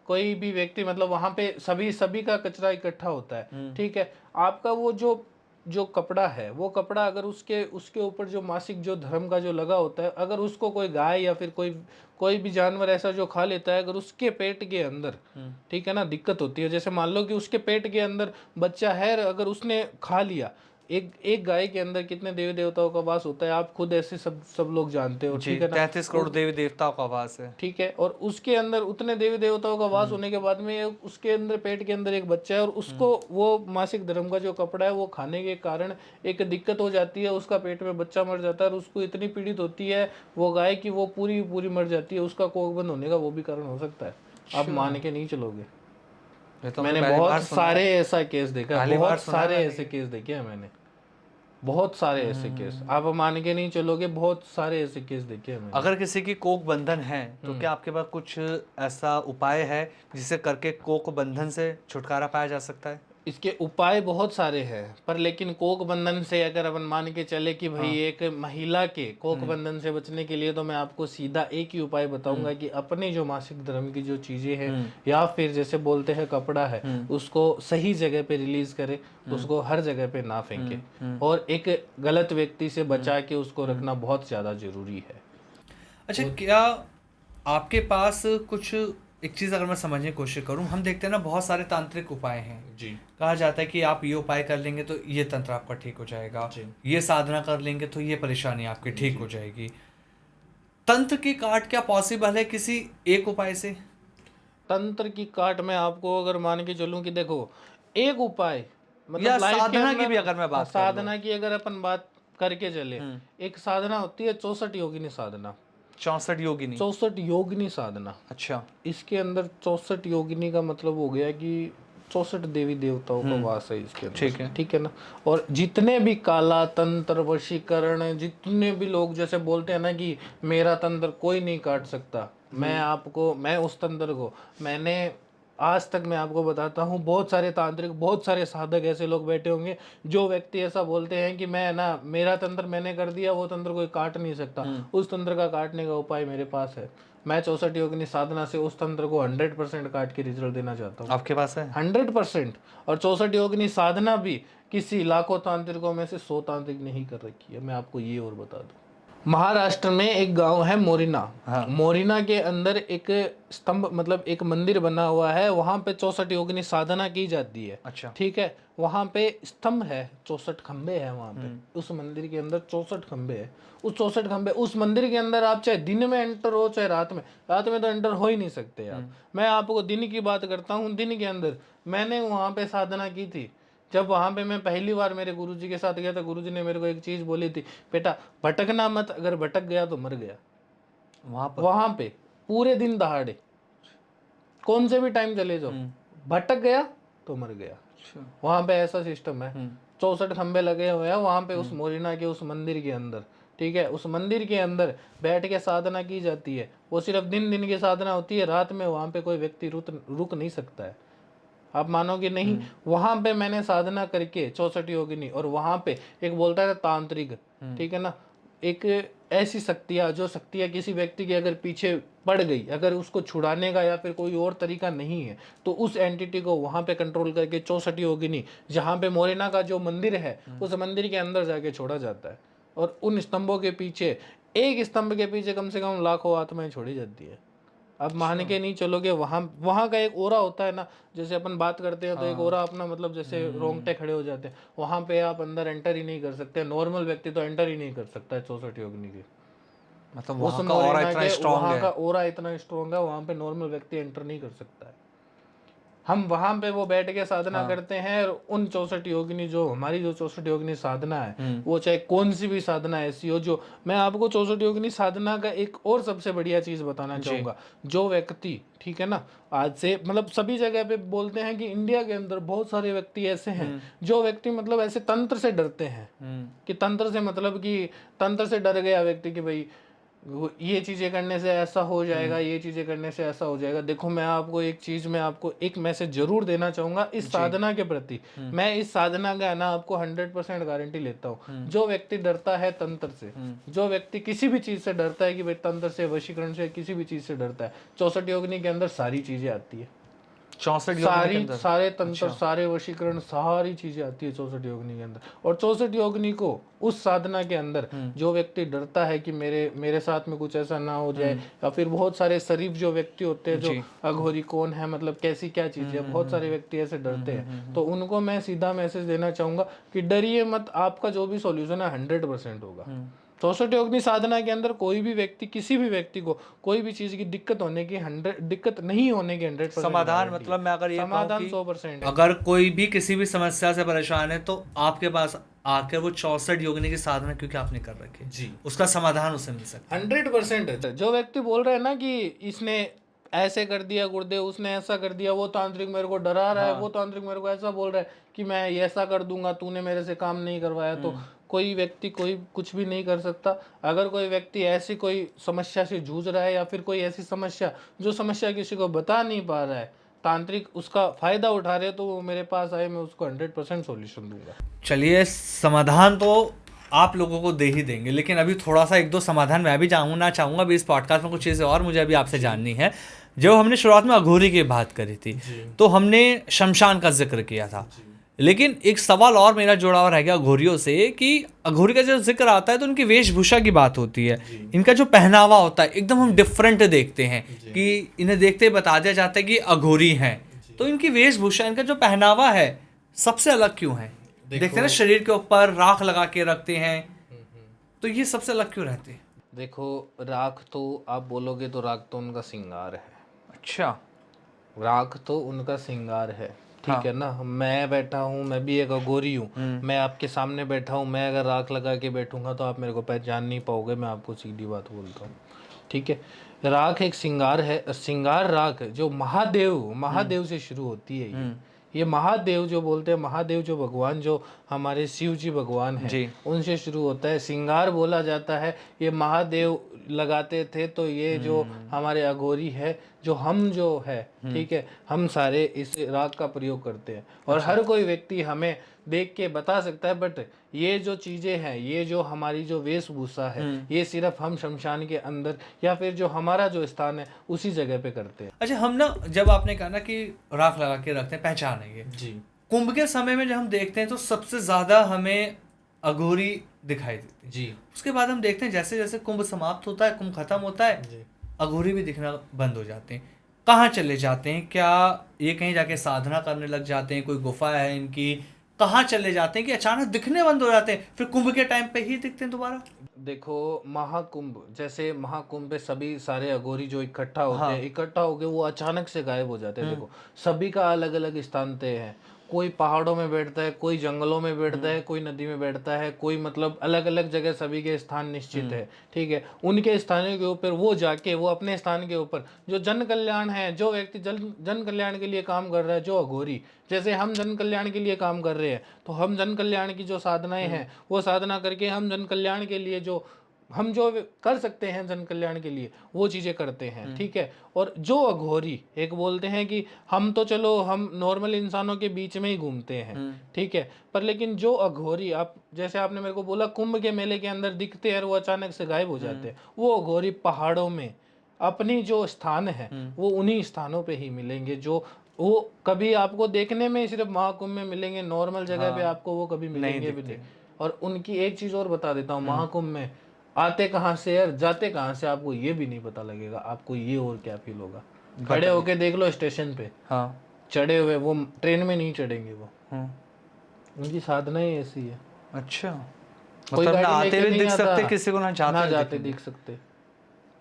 कोई भी व्यक्ति मतलब वहां पे सभी सभी का कचरा इकट्ठा होता है, ठीक है। आपका वो जो जो कपड़ा है, वो कपड़ा अगर उसके उसके ऊपर जो मासिक जो धर्म का जो लगा होता है, अगर उसको कोई गाय या फिर कोई कोई भी जानवर ऐसा जो खा लेता है, अगर उसके पेट के अंदर, ठीक है ना, दिक्कत होती है। जैसे मान लो कि उसके पेट के अंदर बच्चा है, अगर उसने खा लिया, एक एक गाय के अंदर कितने देवी देवताओं का वास होता है, आप खुद ऐसे सब सब लोग जानते हो, जी, ठीक है ना। 33 करोड़ देवी देवताओं का वास है। ठीक है, और उसके अंदर उतने देवी देवताओं का वास होने के बाद में उसके अंदर पेट के अंदर एक बच्चा है, और उसको वो मासिक धर्म का जो कपड़ा है वो खाने के कारण एक दिक्कत हो जाती है, उसका पेट में बच्चा मर जाता है, और उसको इतनी पीड़ित होती है वो गाय की, वो पूरी पूरी मर जाती है। उसका कोख बंद होने का वो भी कारण हो सकता है, आप मान के नहीं चलोगे। ये तो मैंने पहली बहुत बार सुना सारे है। ऐसा केस देखा है, पहली बार बहुत सुना है सारे मैंने ऐसे ये। केस देखे हैं मैंने, बहुत सारे ऐसे केस, आप मान के नहीं चलोगे, बहुत सारे ऐसे केस देखे हैं मैंने। अगर किसी की कोक बंधन है, तो क्या आपके पास कुछ ऐसा उपाय है जिसे करके कोक बंधन से छुटकारा पाया जा सकता है? इसके उपाय बहुत सारे हैं, पर लेकिन कोक बंधन से अगर अपन मान के चले कि भाई एक महिला के कोक बंधन से बचने के लिए, तो मैं आपको सीधा एक ही उपाय बताऊंगा कि अपने जो मासिक धर्म की जो चीजें हैं, या फिर जैसे बोलते हैं कपड़ा है, उसको सही जगह पे रिलीज करे, उसको हर जगह पे ना फेंके, और एक गलत व्यक्ति से बचा के उसको रखना बहुत ज्यादा जरूरी है। अच्छा, क्या आपके पास कुछ एक चीज़ अगर मैं समझने की कोशिश करूं, हम देखते हैं ना बहुत सारे तांत्रिक उपाय हैं। जी। कहा जाता है कि आप ये उपाय कर लेंगे तो ये तंत्र आपका ठीक हो जाएगा, ये साधना कर लेंगे तो ये परेशानी आपकी ठीक हो जाएगी। तंत्र की काट क्या पॉसिबल है किसी एक उपाय से? तंत्र की काट में आपको अगर मान के चलूं कि देखो, एक उपाय मतलब या लाइफ के साधना की अंदर, भी अगर मैं बात कर लूं? साधना की अगर अपन बात करके चले, एक साधना होती है 64 योगिनी साधना। 64 योगिनी? 64 योगिनी साधना, अच्छा। इसके अंदर 64 योगिनी का मतलब हो गया कि 64 देवी देवताओं का वास है इसके अंदर, ठीक है। ठीक है ना। और जितने भी काला तंत्र वशीकरण, जितने भी लोग जैसे बोलते हैं ना कि मेरा तंत्र कोई नहीं काट सकता, मैं आपको, मैं उस तंत्र को मैंने आज तक मैं आपको बताता हूँ, बहुत सारे तांत्रिक, बहुत सारे साधक ऐसे लोग बैठे होंगे जो व्यक्ति ऐसा बोलते हैं कि मैं ना, मेरा तंत्र मैंने कर दिया, वो तंत्र कोई काट नहीं सकता, उस तंत्र का काटने का उपाय मेरे पास है। मैं 64 योगिनी साधना से उस तंत्र को 100% काट के रिजल्ट देना चाहता हूँ। आपके पास है? 100%। और 64 योगिनी साधना भी किसी लाखों तांत्रिकों में से 100 तांत्रिक नहीं कर रखी है, मैं आपको ये और बता दूं। महाराष्ट्र में एक गांव है मोरिना। हाँ। मोरिना के अंदर एक स्तंभ, मतलब एक मंदिर बना हुआ है, वहां पे 64 योगिनी साधना की जाती है। अच्छा। ठीक है, वहां पे स्तंभ है, 64 खंबे हैं वहां पे। उस मंदिर के अंदर 64 खंबे हैं। उस 64 खंबे, उस मंदिर के अंदर आप चाहे दिन में एंटर हो चाहे रात में तो एंटर हो ही नहीं सकते आप। मैं आपको दिन की बात करता हूँ। दिन के अंदर मैंने वहां पे साधना की थी। जब वहां पे मैं पहली बार मेरे गुरुजी के साथ गया था, गुरुजी ने मेरे को एक चीज बोली थी, बेटा भटकना मत, अगर भटक गया तो मर गया। वहां पे पूरे दिन दहाड़े कौन से भी टाइम चले जाओ, भटक गया तो मर गया। वहां पे ऐसा सिस्टम है। 64 खंबे लगे हुए हैं वहां पे उस मोरिना के उस मंदिर के अंदर। ठीक है, उस मंदिर के अंदर बैठ के साधना की जाती है। वो सिर्फ दिन की साधना होती है, रात में वहां पे कोई व्यक्ति रुक नहीं सकता है। आप मानोगे नहीं, वहां पे मैंने साधना करके 64 योगिनी, और वहां पे एक बोलता है तांत्रिक, ठीक है ना, एक ऐसी शक्तियां, जो शक्तियां किसी व्यक्ति के अगर पीछे पड़ गई, अगर उसको छुड़ाने का या फिर कोई और तरीका नहीं है, तो उस एंटिटी को वहां पे कंट्रोल करके 64 योगिनी, जहां पे मोरेना का जो मंदिर है, उस मंदिर के अंदर जाके छोड़ा जाता है। और उन स्तंभों के पीछे, एक स्तंभ के पीछे कम से कम लाखों आत्माएं छोड़ी जाती है। अब मान के नहीं चलोगे, वहां का एक ओरा होता है ना, जैसे अपन बात करते हैं तो एक ओरा अपना, मतलब जैसे रोंगटे खड़े हो जाते हैं, वहां पे आप अंदर एंटर ही नहीं कर सकते। नॉर्मल व्यक्ति तो एंटर ही नहीं कर सकता है 64 योगिनी के। मतलब वहाँ का ऑरा इतना स्ट्रांग है। वहां का ओरा इतना स्ट्रांग है, वहां पे नॉर्मल व्यक्ति एंटर नहीं कर सकता है। हम वहां पे वो बैठ के साधना करते हैं, और उन 64 योगिनी, जो हमारी जो 64 योगिनी साधना है, वो चाहे कौन सी भी साधना ऐसी हो, जो मैं आपको 64 योगिनी साधना का एक और सबसे बढ़िया चीज बताना चाहूंगा। जो व्यक्ति, ठीक है ना, आज से मतलब सभी जगह पे बोलते हैं कि इंडिया के अंदर बहुत सारे व्यक्ति ऐसे हैं जो व्यक्ति मतलब ऐसे तंत्र से डरते हैं, कि तंत्र से मतलब कि तंत्र से डर गया व्यक्ति कि भाई ये चीजें करने से ऐसा हो जाएगा, ये चीजें करने से ऐसा हो जाएगा। देखो, मैं आपको एक चीज, मैं आपको एक मैसेज जरूर देना चाहूंगा इस साधना के प्रति। मैं इस साधना का ना आपको 100% गारंटी लेता हूँ। जो व्यक्ति डरता है तंत्र से, जो व्यक्ति किसी भी चीज से डरता है, कि भाई तंत्र से, वशीकरण से, किसी भी चीज से डरता है, 64 योगिनी के अंदर सारी चीजें आती है। 64 सारे तंत्र, सारे वशीकरण, सारी चीजें आती है 64 योगिनी के अंदर। और 64 योगिनी को उस साधना के अंदर जो व्यक्ति डरता है कि मेरे साथ में कुछ ऐसा ना हो जाए, या फिर बहुत सारे शरीफ जो व्यक्ति होते हैं, जो अघोरी कौन है, मतलब कैसी क्या चीज है, बहुत सारे व्यक्ति ऐसे डरते हैं, तो उनको मैं सीधा मैसेज देना चाहूंगा कि डरिए मत, आपका जो भी सॉल्यूशन है 100% होगा। 64 योगिनी साधना के अंदर कोई भी व्यक्ति, किसी भी व्यक्ति को कोई भी चीज की दिक्कत नहीं होने की 100% समाधान, मतलब मैं अगर ये समाधान कहूं कि 100% है। अगर कोई भी किसी भी समस्या से परेशान है, तो आपके पास आकर वो 64 योगिनी की साधना क्योंकि आपने कर रखी है जी, उसका समाधान उसे मिल सकता है 100%। जो व्यक्ति बोल रहे हैं ना कि इसने ऐसे कर दिया गुरुदेव, उसने ऐसा कर दिया, वो तांत्रिक मेरे को डरा रहा है, वो तांत्रिक मेरे को ऐसा बोल रहा है कि मैं ये ऐसा कर दूंगा, तूने मेरे से काम नहीं करवाया, तो कोई व्यक्ति कोई कुछ भी नहीं कर सकता। अगर कोई व्यक्ति ऐसी कोई समस्या से जूझ रहा है, या फिर कोई ऐसी समस्या जो समस्या किसी को बता नहीं पा रहा है, तांत्रिक उसका फायदा उठा रहे, तो वो मेरे पास आए, मैं उसको 100% सॉल्यूशन दूंगा। चलिए, समाधान तो आप लोगों को दे ही देंगे, लेकिन अभी थोड़ा सा एक दो समाधान मैं भी जानना चाहूँगा अभी इस पॉडकास्ट में। कुछ चीज़ें और मुझे अभी आपसे जाननी है। जब हमने शुरुआत में अघोरी की बात करी थी, तो हमने शमशान का जिक्र किया था, लेकिन एक सवाल और मेरा जुड़ा हुआ रह गया अघोरियों से, कि अघोरी का जब जिक्र आता है तो उनकी वेशभूषा की बात होती है, इनका जो पहनावा होता है एकदम हम डिफरेंट देखते हैं, कि इन्हें देखते ही बता दिया जाता है कि अघोरी हैं। तो इनकी वेशभूषा, इनका जो पहनावा है, सबसे अलग क्यों है? देखते हैं ना, शरीर के ऊपर राख लगा के रखते हैं, तो ये सबसे अलग क्यों रहते हैं? देखो, राख तो आप बोलोगे तो राख तो उनका श्रृंगार है। अच्छा, राख तो उनका श्रृंगार है, ठीक है ना। मैं बैठा हूँ, मैं भी एक अघोरी हूँ, मैं आपके सामने बैठा हूँ, मैं अगर राख लगा के बैठूंगा तो आप मेरे को पहचान नहीं पाओगे, मैं आपको सीधी बात बोलता हूँ, ठीक है। राख एक श्रृंगार है। श्रृंगार राख जो महादेव से शुरू होती है। ये महादेव जो बोलते हैं, महादेव जो भगवान, जो हमारे शिव जी भगवान हैं, उनसे शुरू होता है। श्रृंगार बोला जाता है, ये महादेव लगाते थे। तो ये जो हमारे अघोरी है, जो हम जो है, ठीक है, हम सारे इस राग का प्रयोग करते हैं और हर कोई व्यक्ति हमें देख के बता सकता है, बट ये जो चीजें हैं, ये जो हमारी जो वेशभूषा है, ये सिर्फ हम शमशान के अंदर या फिर जो हमारा जो स्थान है उसी जगह पे करते हैं। अच्छा, हम ना जब आपने कहा ना कि राख लगा के रखते हैं पहचानेंगे, जी कुंभ के समय में जब हम देखते हैं तो सबसे ज्यादा हमें अघोरी दिखाई देती है। जी उसके बाद हम देखते हैं जैसे जैसे कुंभ समाप्त होता है, कुंभ खत्म होता है, जी अघोरी भी दिखना बंद हो जाते हैं। कहाँ चले जाते हैं? क्या ये कहीं जाके साधना करने लग जाते हैं? कोई गुफा है इनकी? कहाँ चले जाते हैं कि अचानक दिखने बंद हो जाते हैं, फिर कुंभ के टाइम पे ही दिखते हैं दोबारा? देखो, महाकुंभ, जैसे महाकुंभ पे सभी सारे अघोरी जो इकट्ठा होते हाँ। हैं, इकट्ठा होके वो अचानक से गायब हो जाते हैं। देखो, सभी का अलग अलग स्थान तय है। कोई पहाड़ों में बैठता है, कोई जंगलों में बैठता है, कोई नदी में बैठता है, कोई मतलब अलग अलग जगह सभी के स्थान निश्चित है, ठीक है। उनके स्थानों के ऊपर वो जाके वो अपने स्थान के ऊपर जो जन कल्याण है, जो व्यक्ति जन कल्याण के लिए काम कर रहा है, जो अघोरी, जैसे हम जन कल्याण के लिए काम कर रहे हैं, तो हम जन कल्याण की जो साधनाएं हैं वो साधना करके हम जन कल्याण के लिए जो हम जो कर सकते हैं जन कल्याण के लिए वो चीजें करते हैं, ठीक है। और जो अघोरी एक बोलते हैं कि हम तो चलो हम नॉर्मल इंसानों के बीच में ही घूमते हैं, ठीक है, पर लेकिन जो अघोरी, आप जैसे आपने मेरे को बोला कुंभ के मेले के अंदर दिखते हैं और वो अचानक से गायब हो जाते हैं, वो अघोरी पहाड़ों में अपनी जो स्थान है वो उन्हीं स्थानों पे ही मिलेंगे, जो वो कभी आपको देखने में सिर्फ महाकुंभ में मिलेंगे, नॉर्मल जगह पे आपको वो कभी मिलेंगे भी नहीं। और उनकी एक चीज और बता देता हूँ, महाकुंभ में आते कहाँ से और जाते कहाँ से आपको ये भी नहीं पता लगेगा। आपको ये और क्या फील होगा, खड़े होके देख लो स्टेशन पे, हाँ। चढ़े हुए, वो ट्रेन में नहीं चढ़ेंगे, वो उनकी साधना ही ऐसी है। अच्छा, कोई मतलब ना गाड़ी आते लेके हुए नहीं दिख आता, सकते किसी को, ना जाते ना हुए जाते दिखेंगे। दिख सकते।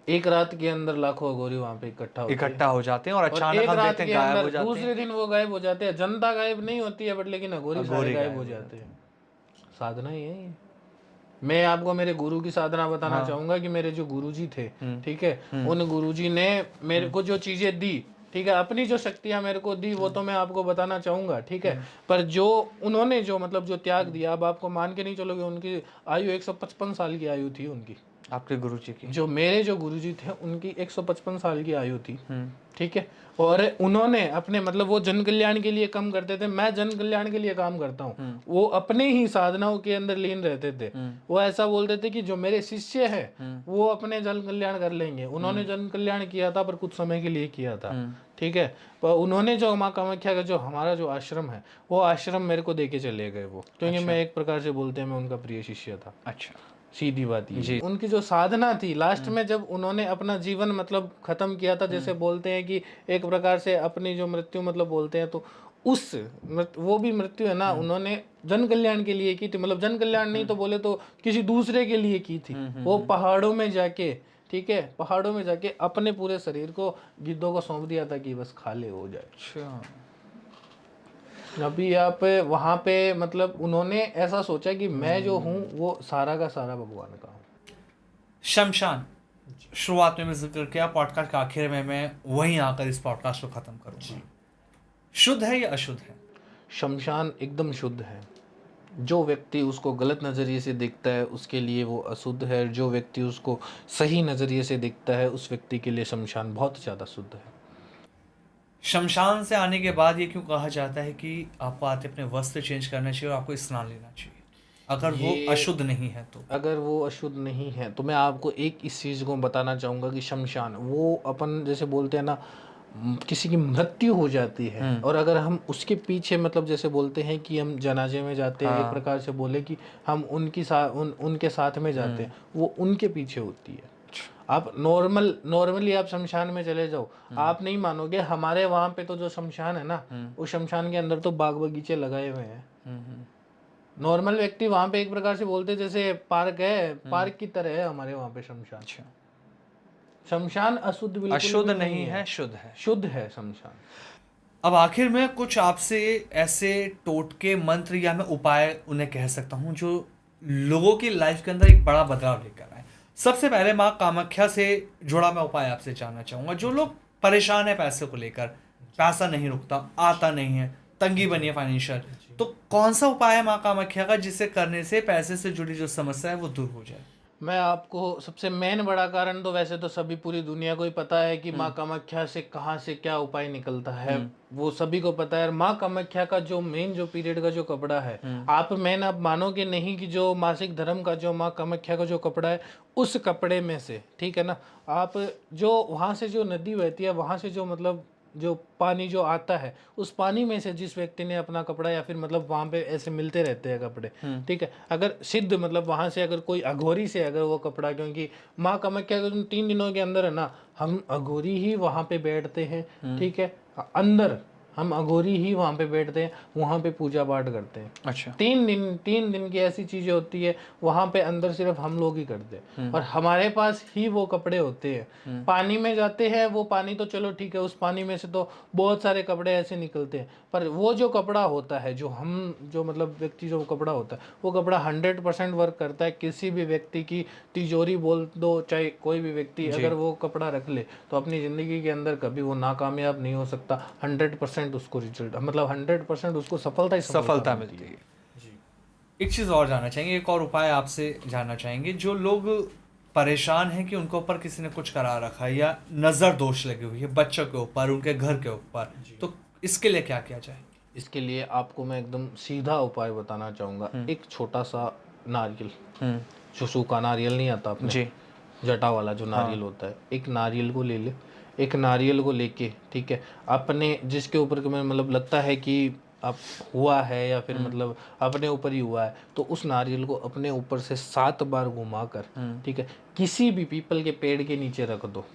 एक रात के अंदर लाखों अघोरी वहां पे इकट्ठा हो जाते हैं और और अचानक एक हम रात देखते हैं के गायब हो अंदर जाते हैं। दूसरे दिन वो गायब हो जाते हैं। जनता गायब नहीं होती है, बट लेकिन अघोरी सारे अघोरी गायब हो जाते हैं। साधना ही है ये। मैं आपको मेरे गुरु की साधना बताना चाहूंगा कि मेरे जो गुरुजी थे, ठीक है, उन गुरुजी ने मेरे को जो चीजें दी, ठीक है, अपनी जो शक्तियां मेरे को दी वो तो मैं आपको बताना चाहूंगा, ठीक है, पर जो उन्होंने जो मतलब जो त्याग दिया, अब आपको मान के नहीं चलोगे, उनकी आयु 155 साल की आयु थी उनकी। आपके गुरुजी की? जो मेरे जो गुरुजी थे उनकी 155 साल की आयु थी, ठीक है, और उन्होंने अपने मतलब वो जन कल्याण के लिए काम करते थे, मैं जन कल्याण के लिए काम करता हूँ, वो अपने ही साधनाओं के अंदर लीन रहते थे। वो ऐसा बोलते थे कि जो मेरे शिष्य है वो अपने जन कल्याण कर लेंगे। उन्होंने जन कल्याण किया था पर कुछ समय के लिए किया था, ठीक है, पर उन्होंने जो माँ कामाख्या का जो हमारा जो आश्रम है वो आश्रम मेरे को देके चले गए वो, क्योंकि मैं एक प्रकार से बोलते हैं मैं उनका प्रिय शिष्य था। अच्छा, सीधी बात ये। उनकी जो साधना थी लास्ट में जब उन्होंने अपना जीवन मतलब खत्म किया था, जैसे बोलते हैं कि एक प्रकार से अपनी जो मृत्यु मतलब बोलते हैं, तो उस वो भी मृत्यु है ना, उन्होंने जन कल्याण के लिए की थी, मतलब जन कल्याण नहीं तो बोले तो किसी दूसरे के लिए की थी। वो पहाड़ों में जाके, ठीक है, पहाड़ों में जाके अपने पूरे शरीर को गिद्धों को सौंप दिया था कि बस खा ले, हो जाए। अच्छा। अभी आप वहां पे मतलब उन्होंने ऐसा सोचा कि मैं जो हूँ वो सारा का सारा भगवान का हूँ। शमशान, शुरुआत में जिक्र किया, पॉडकास्ट के आखिर में मैं वहीं आकर इस पॉडकास्ट को खत्म करूंगा। शुद्ध है या अशुद्ध है? शमशान एकदम शुद्ध है। जो व्यक्ति उसको गलत नज़रिए से देखता है उसके लिए वो अशुद्ध है, जो व्यक्ति उसको सही नज़रिए से देखता है उस व्यक्ति के लिए शमशान बहुत ज़्यादा शुद्ध है। शमशान से आने के बाद ये क्यों कहा जाता है कि आपको आते अपने वस्त्र चेंज करना चाहिए और आपको स्नान लेना चाहिए, अगर वो अशुद्ध नहीं है तो? अगर वो अशुद्ध नहीं है तो मैं आपको एक इस चीज़ को बताना चाहूँगा कि शमशान वो अपन जैसे बोलते हैं ना, किसी की मृत्यु हो जाती है और अगर हम उसके पीछे मतलब जैसे बोलते हैं कि हम जनाजे में जाते हैं, एक प्रकार से बोले कि हम उनके साथ में जाते हैं, वो उनके पीछे होती है। आप नॉर्मली आप शमशान में चले जाओ, आप नहीं मानोगे, हमारे वहां पे तो जो शमशान है ना, उस शमशान के अंदर तो बाग बगीचे लगाए हुए हैं। नॉर्मल व्यक्ति वहां पे एक प्रकार से बोलते जैसे पार्क है, पार्क की तरह है हमारे वहां पे शमशान। शमशान अशुद्ध बिल्कुल अशुद्ध भी नहीं है, शुद्ध है। शुद्ध है शमशान। अब आखिर में कुछ आपसे ऐसे टोटके मंत्र या मैं उपाय उन्हें कह सकता हूँ जो लोगों की लाइफ के अंदर एक बड़ा बदलाव लेकर आए। सबसे पहले माँ कामाख्या से जुड़ा मैं उपाय आपसे जानना चाहूंगा। जो लोग परेशान है पैसे को लेकर, पैसा नहीं रुकता, आता नहीं है, तंगी बनी है फाइनेंशियल, तो कौन सा उपाय है माँ कामाख्या का जिसे करने से पैसे से जुड़ी जो समस्या है वो दूर हो जाए? मैं आपको सबसे मेन बड़ा कारण तो वैसे तो सभी पूरी दुनिया को ही पता है कि माँ कामाख्या से कहाँ से क्या उपाय निकलता है, वो सभी को पता है। माँ कामाख्या का जो मेन जो पीरियड का जो कपड़ा है, आप मानोगे नहीं कि जो मासिक धर्म का जो माँ कामाख्या का जो कपड़ा है, उस कपड़े में से, ठीक है ना, आप जो वहाँ से जो नदी बहती है, वहाँ से जो मतलब जो पानी जो आता है, उस पानी में से जिस व्यक्ति ने अपना कपड़ा या फिर मतलब वहाँ पे ऐसे मिलते रहते हैं कपड़े, ठीक है, अगर सिद्ध मतलब वहाँ से अगर कोई अघोरी से अगर वो कपड़ा, क्योंकि माँ कामाख्या के 3 दिनों के अंदर है ना, हम अघोरी ही वहाँ पे बैठते हैं, ठीक है, अंदर हम अघोरी ही वहाँ पे बैठते हैं, वहाँ पे पूजा पाठ करते हैं। अच्छा। 3 दिन की ऐसी चीजें होती है वहाँ पे अंदर सिर्फ हम लोग ही करते हैं, और हमारे पास ही वो कपड़े होते हैं। पानी में जाते हैं, वो पानी तो चलो ठीक है, उस पानी में से तो बहुत सारे कपड़े ऐसे निकलते हैं, पर वो जो कपड़ा होता है, जो हम जो मतलब व्यक्ति जो कपड़ा होता है, वो कपड़ा 100% वर्क करता है। किसी भी व्यक्ति की तिजोरी बोल दो, चाहे कोई भी व्यक्ति अगर वो कपड़ा रख ले तो अपनी ज़िंदगी के अंदर कभी वो नाकामयाब नहीं हो सकता। 100% उसको रिजल्ट, मतलब 100% उसको सफलता ही सफलता मिलती है। एक चीज़ और जानना चाहेंगे, एक और उपाय आपसे जानना चाहेंगे। जो लोग परेशान हैं कि उनके ऊपर किसी ने कुछ करा रखा है या नज़र दोष लगी हुई है, बच्चों के ऊपर, उनके घर के ऊपर, तो इसके लिए क्या किया जाए? इसके लिए आपको मैं एकदम सीधा उपाय बताना चाहूँगा। एक छोटा सा नारियल, जो सूखा नारियल नहीं आता अपने, जी। जटा वाला जो नारियल होता है, एक नारियल को ले ले। एक नारियल को लेके, ठीक है, अपने जिसके ऊपर के मतलब लगता है कि आप हुआ है या फिर मतलब अपने ऊपर ही हुआ है, तो उस नारियल को अपने ऊपर से 7 बार घुमाकर, ठीक है, किसी भी पीपल के पेड़ के नीचे रख दो,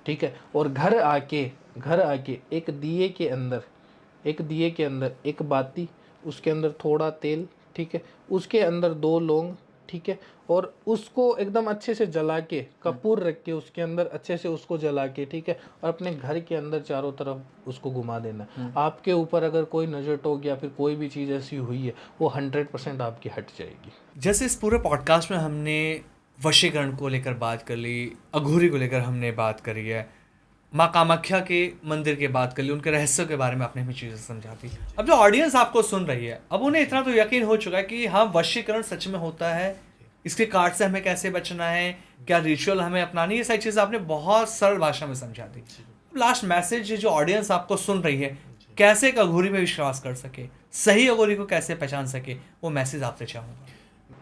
ठीक है, और घर आके एक दिए के अंदर एक बाती, उसके अंदर थोड़ा तेल, ठीक है, उसके अंदर 2 लौंग, ठीक है, और उसको एकदम अच्छे से जला के, कपूर रख के उसके अंदर अच्छे से उसको जला के, ठीक है, और अपने घर के अंदर चारों तरफ उसको घुमा देना। आपके ऊपर अगर कोई नजर टोक या फिर कोई भी चीज़ ऐसी हुई है, वो 100% आपकी हट जाएगी। जैसे इस पूरे पॉडकास्ट में हमने वशीकरण को लेकर बात कर ली, अघोरी को लेकर हमने बात करी है, माँ कामाख्या के मंदिर की बात कर ली, उनके रहस्यों के बारे में आपने हमें चीज़ें समझा दी। अब जो ऑडियंस आपको सुन रही है, अब उन्हें इतना तो यकीन हो चुका है कि हाँ, वशीकरण सच में होता है, इसके कार्ड से हमें कैसे बचना है, क्या रिचुअल हमें अपनानी है, ये सारी चीज़ें आपने बहुत सरल भाषा में समझा दी। लास्ट मैसेज, जो ऑडियंस आपको सुन रही है, कैसे एक अघोरी में विश्वास कर सके, सही अघोरी को कैसे पहचान सके, वो मैसेज आपसे चाहूँगा।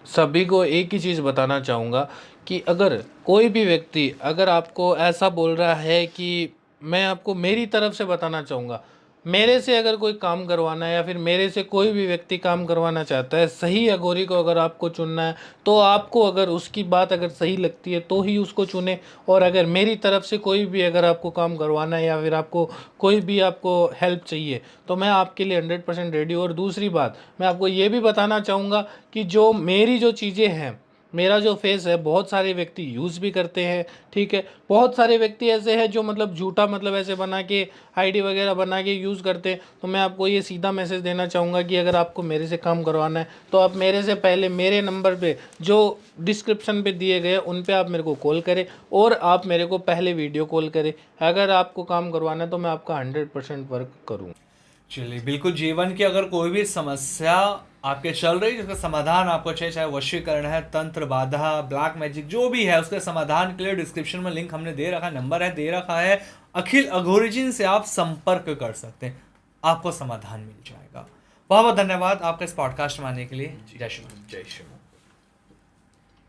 सभी को एक ही चीज़ बताना चाहूँगा कि अगर कोई भी व्यक्ति अगर आपको ऐसा बोल रहा है कि मैं आपको मेरी तरफ से बताना चाहूँगा, मेरे से अगर कोई काम करवाना है या फिर मेरे से कोई भी व्यक्ति काम करवाना चाहता है, सही अघोरी को अगर आपको चुनना है, तो आपको अगर उसकी बात अगर सही लगती है तो ही उसको चुने। और अगर मेरी तरफ से कोई भी अगर आपको काम करवाना है या फिर आपको कोई भी आपको हेल्प चाहिए, तो मैं आपके लिए 100% रेडी हूँ। और दूसरी बात मैं आपको ये भी बताना चाहूँगा कि जो मेरी जो चीज़ें हैं, मेरा जो फेस है, बहुत सारे व्यक्ति यूज़ भी करते हैं, ठीक है, बहुत सारे व्यक्ति ऐसे हैं जो मतलब झूठा मतलब ऐसे बना के आईडी वगैरह बना के यूज़ करते हैं। तो मैं आपको ये सीधा मैसेज देना चाहूँगा कि अगर आपको मेरे से काम करवाना है, तो आप मेरे से पहले मेरे नंबर पे जो डिस्क्रिप्शन पे दिए गए उन पे आप मेरे को कॉल करें, और आप मेरे को पहले वीडियो कॉल करें। अगर आपको काम करवाना है तो मैं आपका 100% वर्क करूँ। चलिए, बिल्कुल, जीवन की अगर कोई भी समस्या आपके चल रही है जिसका समाधान आपको चाहिए, चाहे वशीकरण है, तंत्र, बाधा, ब्लैक मैजिक, जो भी है, उसके समाधान के लिए डिस्क्रिप्शन में लिंक हमने दे रखा है, नंबर है दे रखा है, अखिल अघोरिजिन से आप संपर्क कर सकते हैं, आपको समाधान मिल जाएगा। बहुत बहुत धन्यवाद आपका इस पॉडकास्ट में आने के लिए। जय श्री राम। जय श्री राम।